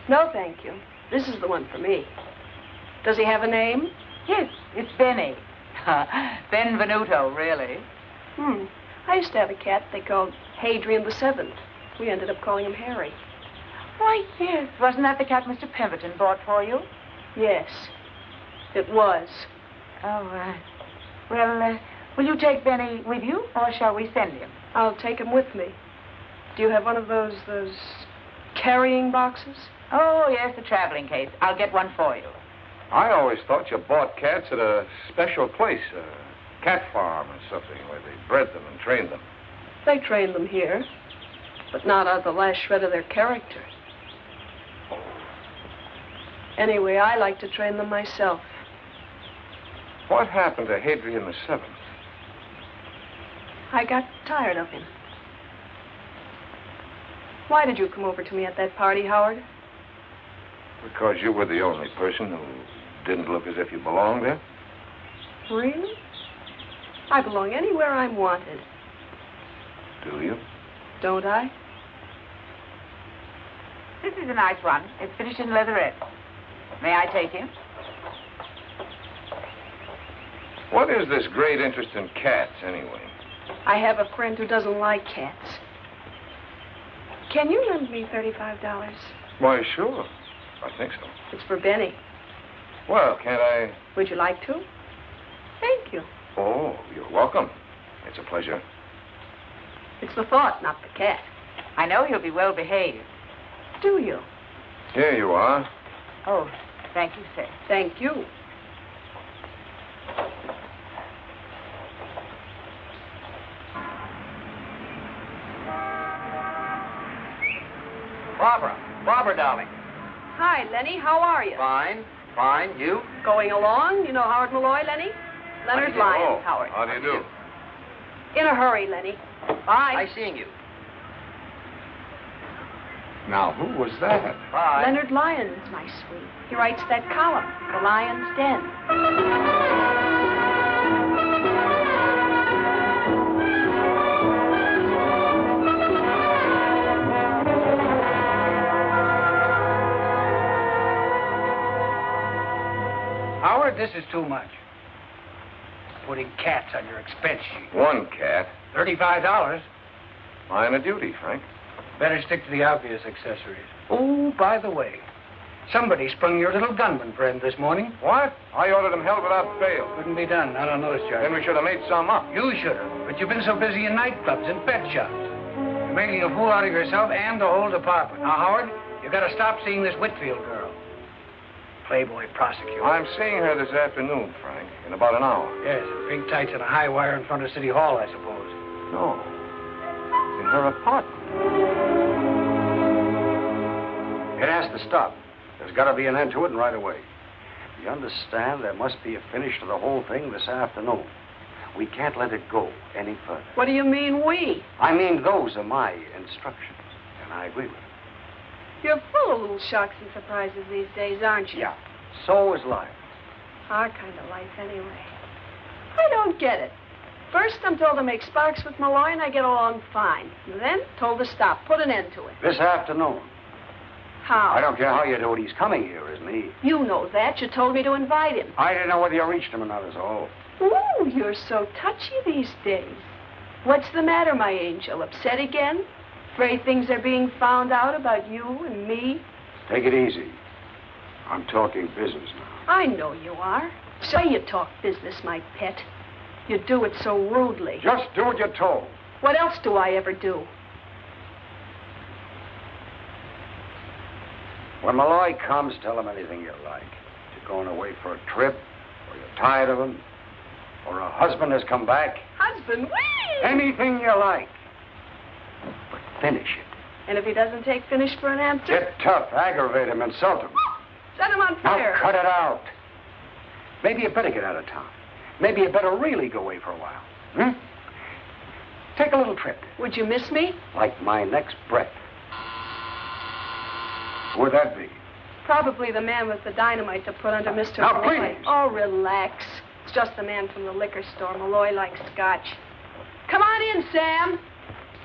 O: No, thank you. This is the one for me. Does he have a name?
C: Yes, it's Benny. Benvenuto, really.
O: I used to have a cat they called Hadrian the Seventh. We ended up calling him Harry.
C: Why, yes. Wasn't that the cat Mr. Pemberton bought for you?
O: Yes, it was.
C: Oh, well, Will you take Benny with you, or shall we send him?
O: I'll take him with me. Do you have one of those carrying boxes?
C: Oh, yes, the traveling case. I'll get one for you.
B: I always thought you bought cats at a special place, a cat farm or something, where they bred them and trained them.
O: They train them here, but not out of the last shred of their character. Anyway, I like to train them myself.
B: What happened to Hadrian VII?
O: I got tired of him. Why did you come over to me at that party, Howard?
B: Because you were the only person who didn't look as if you belonged there?
O: Really? I belong anywhere I'm wanted.
B: Do you?
O: Don't I?
C: This is a nice one. It's finished in leatherette. May I take him?
B: What is this great interest in cats, anyway?
O: I have a friend who doesn't like cats. Can you lend me $35?
B: Why, sure. I think so.
O: It's for Benny.
B: Well, can't I...
O: Would you like to? Thank you.
B: Oh, you're welcome. It's a pleasure.
O: It's the thought, not the cat.
C: I know you'll be well behaved.
O: Do you?
B: Here you are.
C: Oh, thank you, sir.
O: Thank you.
P: Barbara, darling.
O: Hi, Lenny. How are you?
P: Fine. You?
O: Going along. You know Howard Malloy, Lenny? Leonard Lyons, Howard.
B: How do you do?
O: In a hurry, Lenny. Bye.
P: Nice seeing you.
B: Now, who was that?
P: Bye.
O: Leonard Lyons, my sweet. He writes that column, The Lion's Den.
A: Howard, this is too much. Putting cats on your expense sheet.
B: One cat.
A: $35.
B: Line of duty, Frank.
A: Better stick to the obvious accessories. Oh, by the way, somebody sprung your little gunman friend this morning.
B: What? I ordered him held without bail.
A: Couldn't be done, not on those charges.
B: Then we should have made some up.
A: You should have, but you've been so busy in nightclubs and pet shops. You're making a fool out of yourself and the whole department. Now, Howard, you've got to stop seeing this Whitfield girl. Playboy prosecutor.
B: I'm seeing her this afternoon, Frank, in about an hour.
A: Yes, pink tights and a high wire in front of City Hall, I suppose.
B: No. In her apartment.
J: It has to stop. There's got to be an end to it, and right away. You understand? There must be a finish to the whole thing this afternoon. We can't let it go any further.
O: What do you mean, we?
J: I mean, those are my instructions, and I agree with them.
O: You're full of little shocks and surprises these days, aren't you?
J: Yeah. So is life.
O: Our kind of life, anyway. I don't get it. First, I'm told to make sparks with Malloy, and I get along fine. Then, told to stop, put an end to it.
J: This afternoon.
O: How?
J: I don't care how you do it. He's coming here, isn't he?
O: You know that. You told me to invite him.
J: I didn't know whether you reached him or not, is all.
O: Ooh, you're so touchy these days. What's the matter, my angel? Upset again? Afraid things are being found out about you and me?
J: Take it easy. I'm talking business now.
O: I know you are. So you talk business, my pet. You do it so rudely.
J: Just do what you're told.
O: What else do I ever do?
J: When Malloy comes, tell him anything you like. You're going away for a trip, or you're tired of him, or a husband has come back.
O: Husband, whee!
J: Anything you like. But finish it.
O: And if he doesn't take finish for an answer?
J: Get tough, aggravate him, insult him.
O: Set him on fire.
J: Now cut it out. Maybe you better get out of town. Maybe you better really go away for a while. Hmm? Take a little trip.
O: Would you miss me?
J: Like my next breath. Who would that be?
O: Probably the man with the dynamite to put under Mr.
J: Now,
O: Malloy.
J: please.
O: Oh, relax. It's just the man from the liquor store. Malloy likes scotch. Come on in, Sam.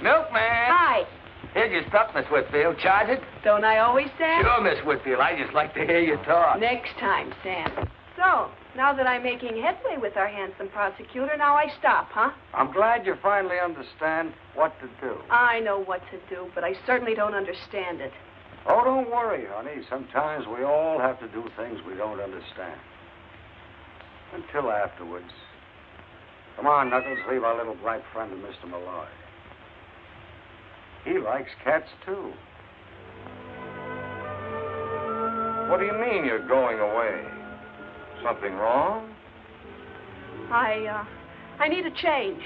P: Milkman.
O: Hi.
P: Here's your stuff, Miss Whitfield. Charge it?
O: Don't I always, Sam?
P: Sure, Miss Whitfield. I just like to hear you talk.
O: Next time, Sam. So, now that I'm making headway with our handsome prosecutor, now I stop, huh?
J: I'm glad you finally understand what to do.
O: I know what to do, but I certainly don't understand it.
J: Oh, don't worry, honey. Sometimes we all have to do things we don't understand. Until afterwards. Come on, Knuckles, leave our little black friend to Mr. Malloy. He likes cats, too.
B: What do you mean you're going away? Something wrong?
O: I need a change.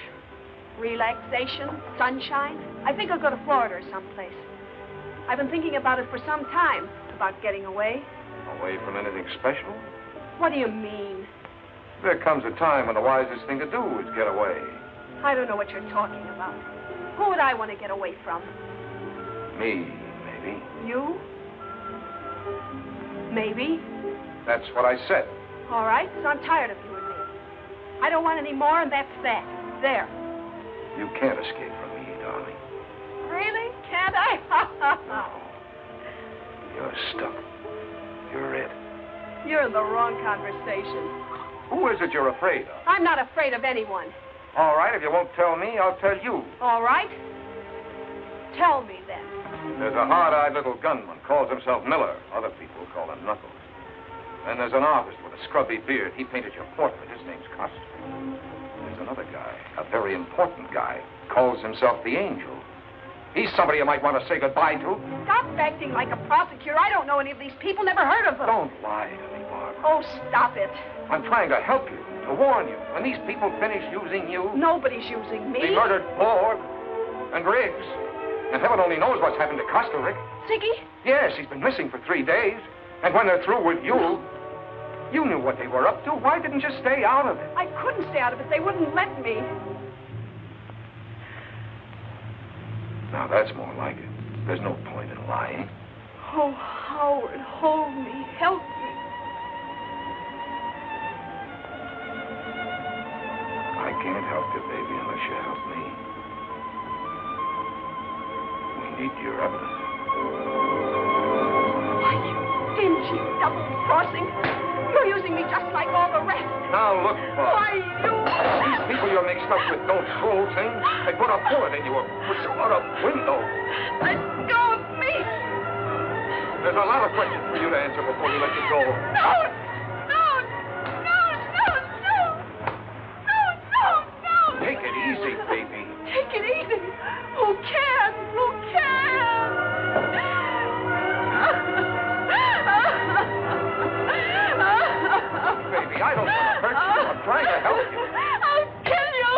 O: Relaxation, sunshine. I think I'll go to Florida or someplace. I've been thinking about it for some time, about getting away.
B: Away from anything special?
O: What do you mean?
B: There comes a time when the wisest thing to do is get away.
O: I don't know what you're talking about. Who would I want to get away from?
B: Me, maybe.
O: You? Maybe.
B: That's what I said.
O: All right, so I'm tired of you and me. I don't want any more, and that's that. There.
B: You can't escape from me, darling.
O: Really? Can't I?
B: You're stuck. You're it.
O: You're in the wrong conversation.
B: Who is it you're afraid of?
O: I'm not afraid of anyone.
B: All right, if you won't tell me, I'll tell you.
O: All right? Tell me, then.
B: There's a hard-eyed little gunman, calls himself Miller. Other people call him Knuckles. Then there's an artist with a scrubby beard. He painted your portrait. His name's Costa. There's another guy, a very important guy, calls himself the Angel. He's somebody you might want to say goodbye to.
O: Stop acting like a prosecutor. I don't know any of these people, never heard of them.
B: Don't lie to me, Barbara.
O: Oh, stop it.
B: I'm trying to help you, to warn you. When these people finish using you...
O: Nobody's using me.
B: They murdered Borg and Riggs. And heaven only knows what's happened to Costa, Rick.
O: Ziggy?
B: Yes, he's been missing for 3 days. And when they're through with you, you knew what they were up to. Why didn't you stay out of it?
O: I couldn't stay out of it. They wouldn't let me.
B: Now, that's more like it. There's no point in lying.
O: Oh, Howard, hold me. Help me.
B: I can't help you, baby, unless you help me. We need your evidence.
O: Why, you dingy, double-crossing. You're using me just like all the rest.
B: Now, look, Bob.
O: Why, you...
B: These people you're mixed up with don't fool things. They put a bullet in you or push you out a window.
O: Let go of me.
B: There's a lot of questions for you to answer before you let you go.
O: No.
B: Take it easy, baby.
O: Take it easy. Who can?
B: Baby, I don't want to hurt you. I'm trying to help you.
O: I'll kill you.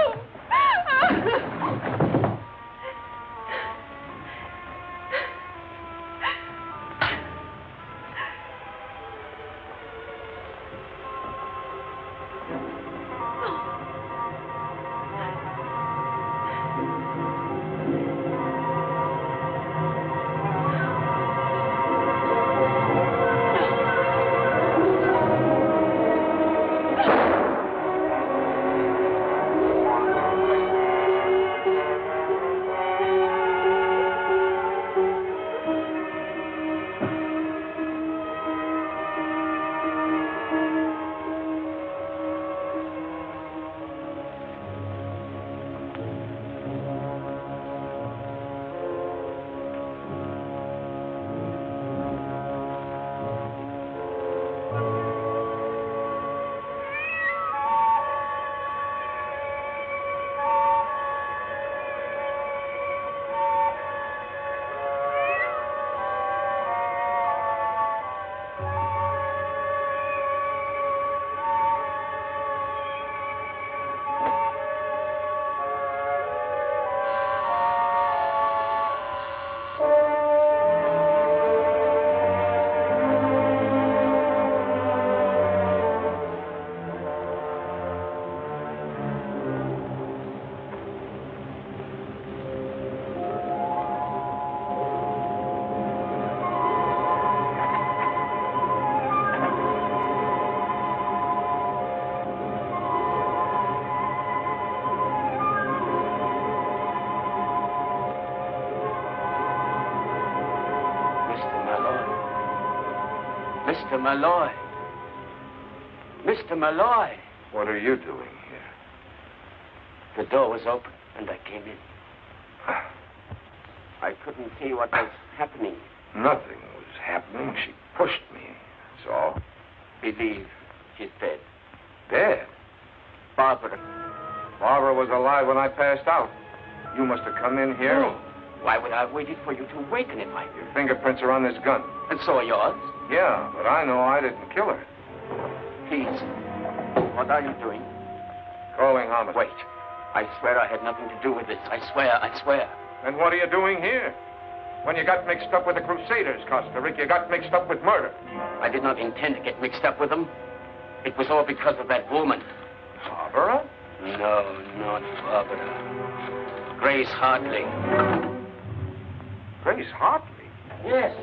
H: Mr. Malloy. Mr. Malloy.
B: What are you doing here?
H: The door was open, and I came in. I couldn't see what was happening.
B: Nothing was happening. She pushed me. That's all.
H: Believe she's dead.
B: Dead?
H: Barbara.
B: Barbara was alive when I passed out. You must have come in here.
H: No. Why would I have waited for you to awaken if I...
B: Your fingerprints are on this gun.
H: And so are yours?
B: Yeah, but I know I didn't kill her.
H: Please. What are you doing?
B: Calling homicide.
H: Wait. I swear I had nothing to do with this. I swear.
B: Then what are you doing here? When you got mixed up with the Crusaders, Costa Rica, you got mixed up with murder.
H: I did not intend to get mixed up with them. It was all because of that woman.
B: Barbara?
H: No, not Barbara. Grace Hartley.
B: Grace Hartley?
H: Yes.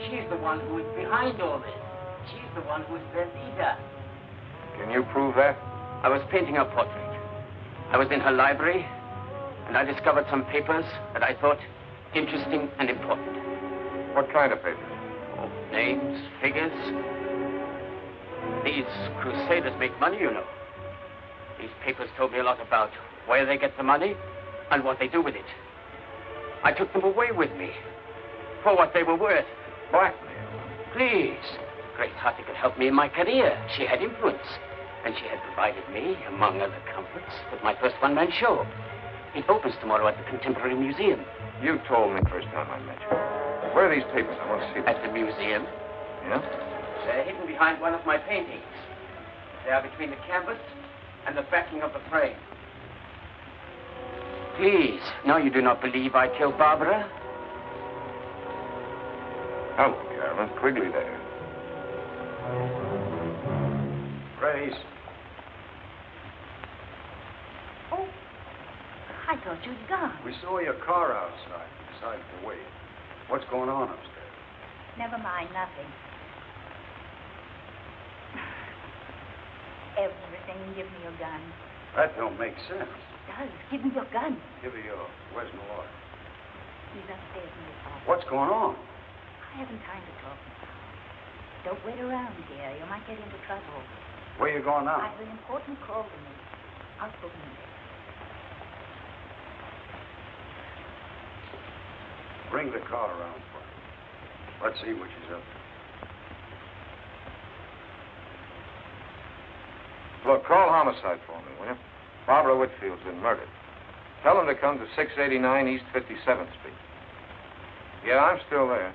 H: She's the one who is behind all this. She's the one who is their leader.
B: Can you prove that?
H: I was painting her portrait. I was in her library, and I discovered some papers that I thought interesting and important.
B: What kind of papers?
H: Oh, names, figures. These Crusaders make money, you know. These papers told me a lot about where they get the money and what they do with it. I took them away with me for what they were worth.
B: Blackmail?
H: Please. Grace Hartley could help me in my career. She had influence. And she had provided me, among other comforts, with my first one-man show. It opens tomorrow at the Contemporary Museum.
B: You told me first time I met you. Where are these papers? I want to see them.
H: At the museum.
B: Yeah?
H: They're hidden behind one of my paintings. They are between the canvas and the backing of the frame. Please, now you do not believe I killed Barbara?
B: Hello, Carolyn. Quigley there.
J: Grace.
E: Oh, I thought you'd gone.
J: We saw your car outside. Decided to wait. What's going on upstairs?
E: Never mind, nothing. Everything. Give me your gun.
J: That don't make sense.
E: It does. Give me your gun.
J: Give her yours. Where's Malloy?
E: He's upstairs in his office.
J: What's going on?
E: I haven't time to talk now. Don't wait around here. You might get into trouble.
J: Where you going now?
E: I have an important call to make. I'll phone you.
J: Bring the car around for her. Let's see what she's up to.
B: Look, call homicide for me, will you? Barbara Whitfield's been murdered. Tell them to come to 689 East 57th Street. Yeah, I'm still there.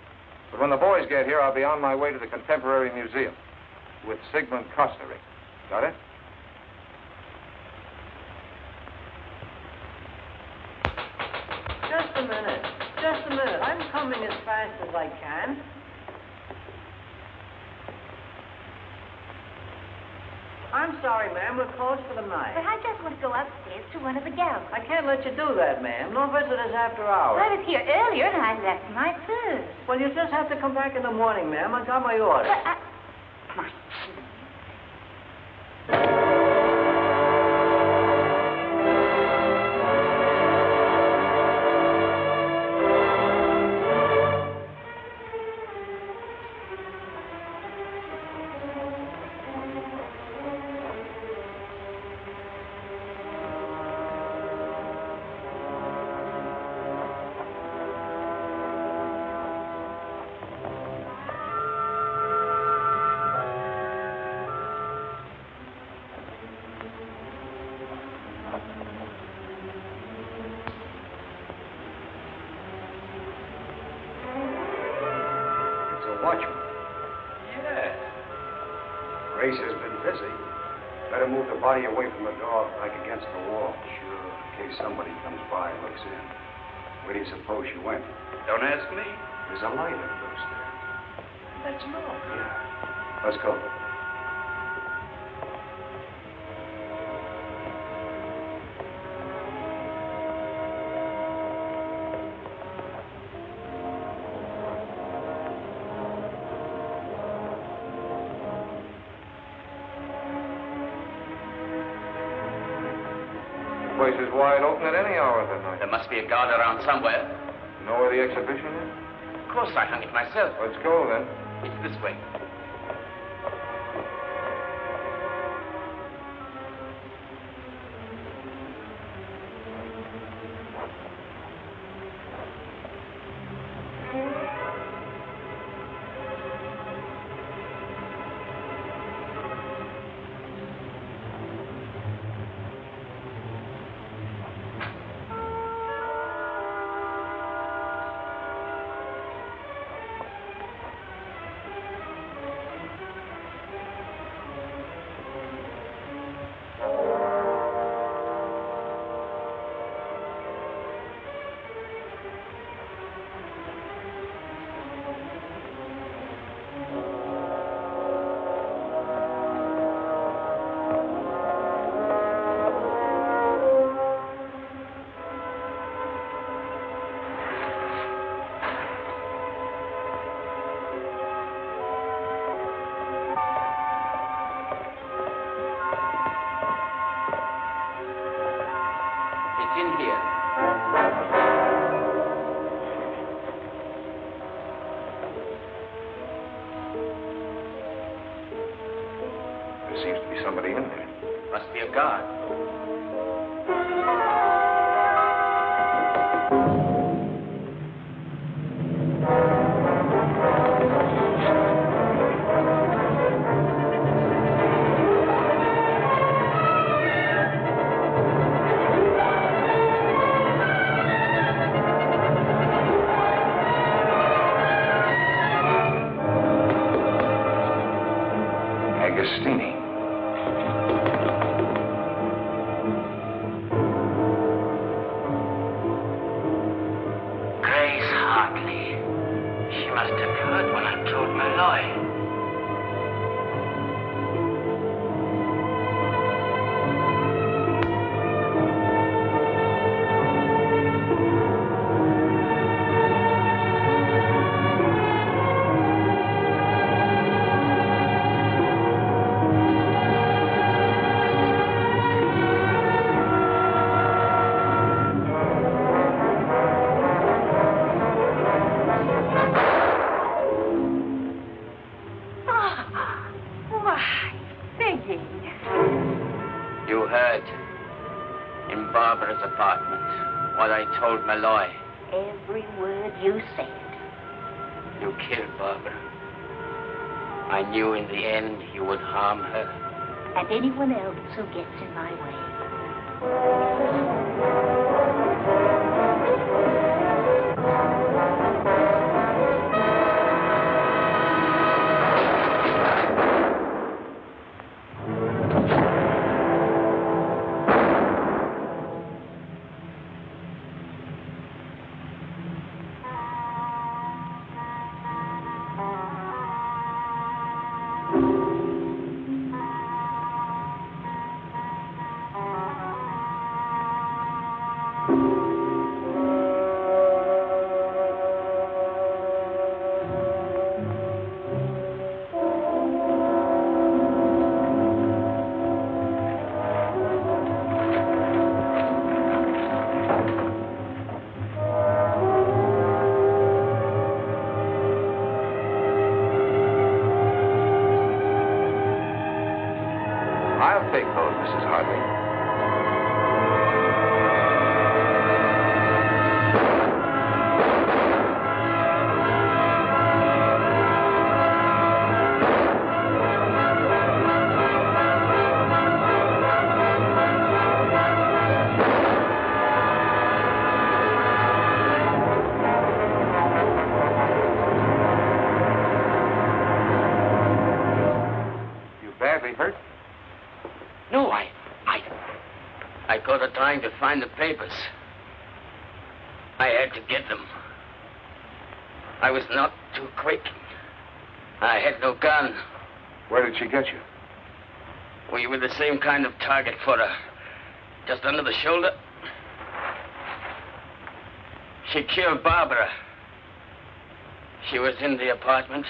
B: But when the boys get here, I'll be on my way to the Contemporary Museum with Sigmund Costa Rica. Got it?
Q: Just a minute. Just a minute. I'm coming as fast as I can. I'm sorry, ma'am. We're closed for the night.
E: But I just want to go upstairs to one of the galleries.
Q: I can't let you do that, ma'am. No visitors after hours.
E: I was here earlier and I left my purse.
Q: Well, you just have to come back in the morning, ma'am. I got my order.
E: But my
J: Watchman.
Q: Yeah.
J: Grace has been busy. Better move the body away from the door, back against the wall. Sure. In case somebody comes by and looks in. Where do you suppose she went?
H: Don't ask me.
J: There's a light under those stairs.
Q: Let's look.
J: Yeah. Let's go.
B: The place is wide open at any hour of the night.
H: There must be a guard around somewhere.
B: You know where the exhibition is?
H: Of course, I hung it myself.
B: Let's go, then.
H: It's this way.
B: There seems to be somebody in there.
H: Must be a guard.
B: Agostini.
R: Grace Hartley. She must have heard when I told Malloy.
H: You heard in Barbara's apartment what I told Malloy.
E: Every word you said.
H: You killed Barbara. I knew in the end you would harm her.
E: And anyone else who gets in my way.
B: I'll take those, Mrs. Hartley. You badly hurt?
H: No, I got her trying to find the papers. I had to get them. I was not too quick. I had no gun.
B: Where did she get you?
H: We were the same kind of target for her. Just under the shoulder. She killed Barbara. She was in the apartment,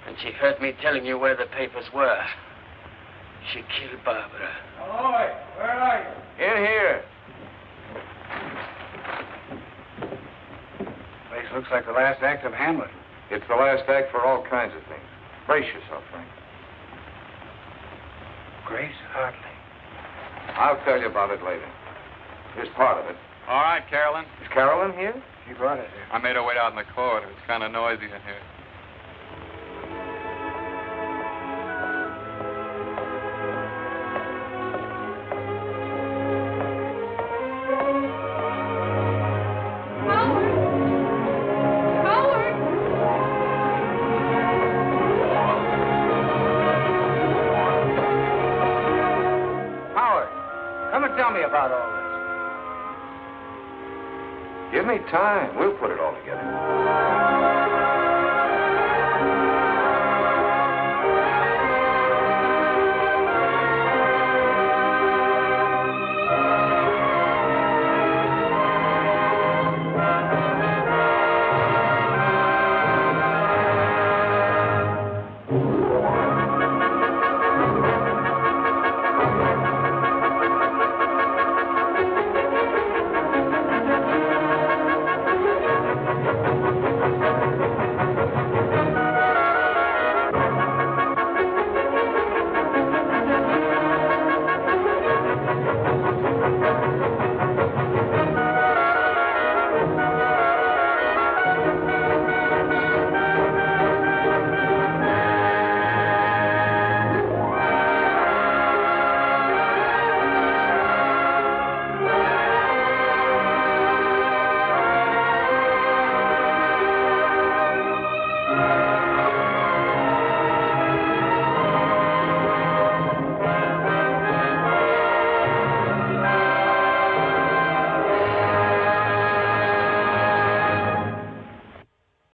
H: and she heard me telling you where the papers were. She killed Barbara.
A: Malloy, where are you?
B: In here.
A: Place looks like the last act of Hamlet.
B: It's the last act for all kinds of things. Brace yourself, Frank.
A: Grace Hartley.
B: I'll tell you about it later. Here's part of it.
G: All right, Carolyn.
B: Is Carolyn here?
A: She brought us here.
G: I made her wait out in the corridor. It's kind of noisy in here.
A: Howard, come and tell me about all this.
B: Give me time. We'll put it all together.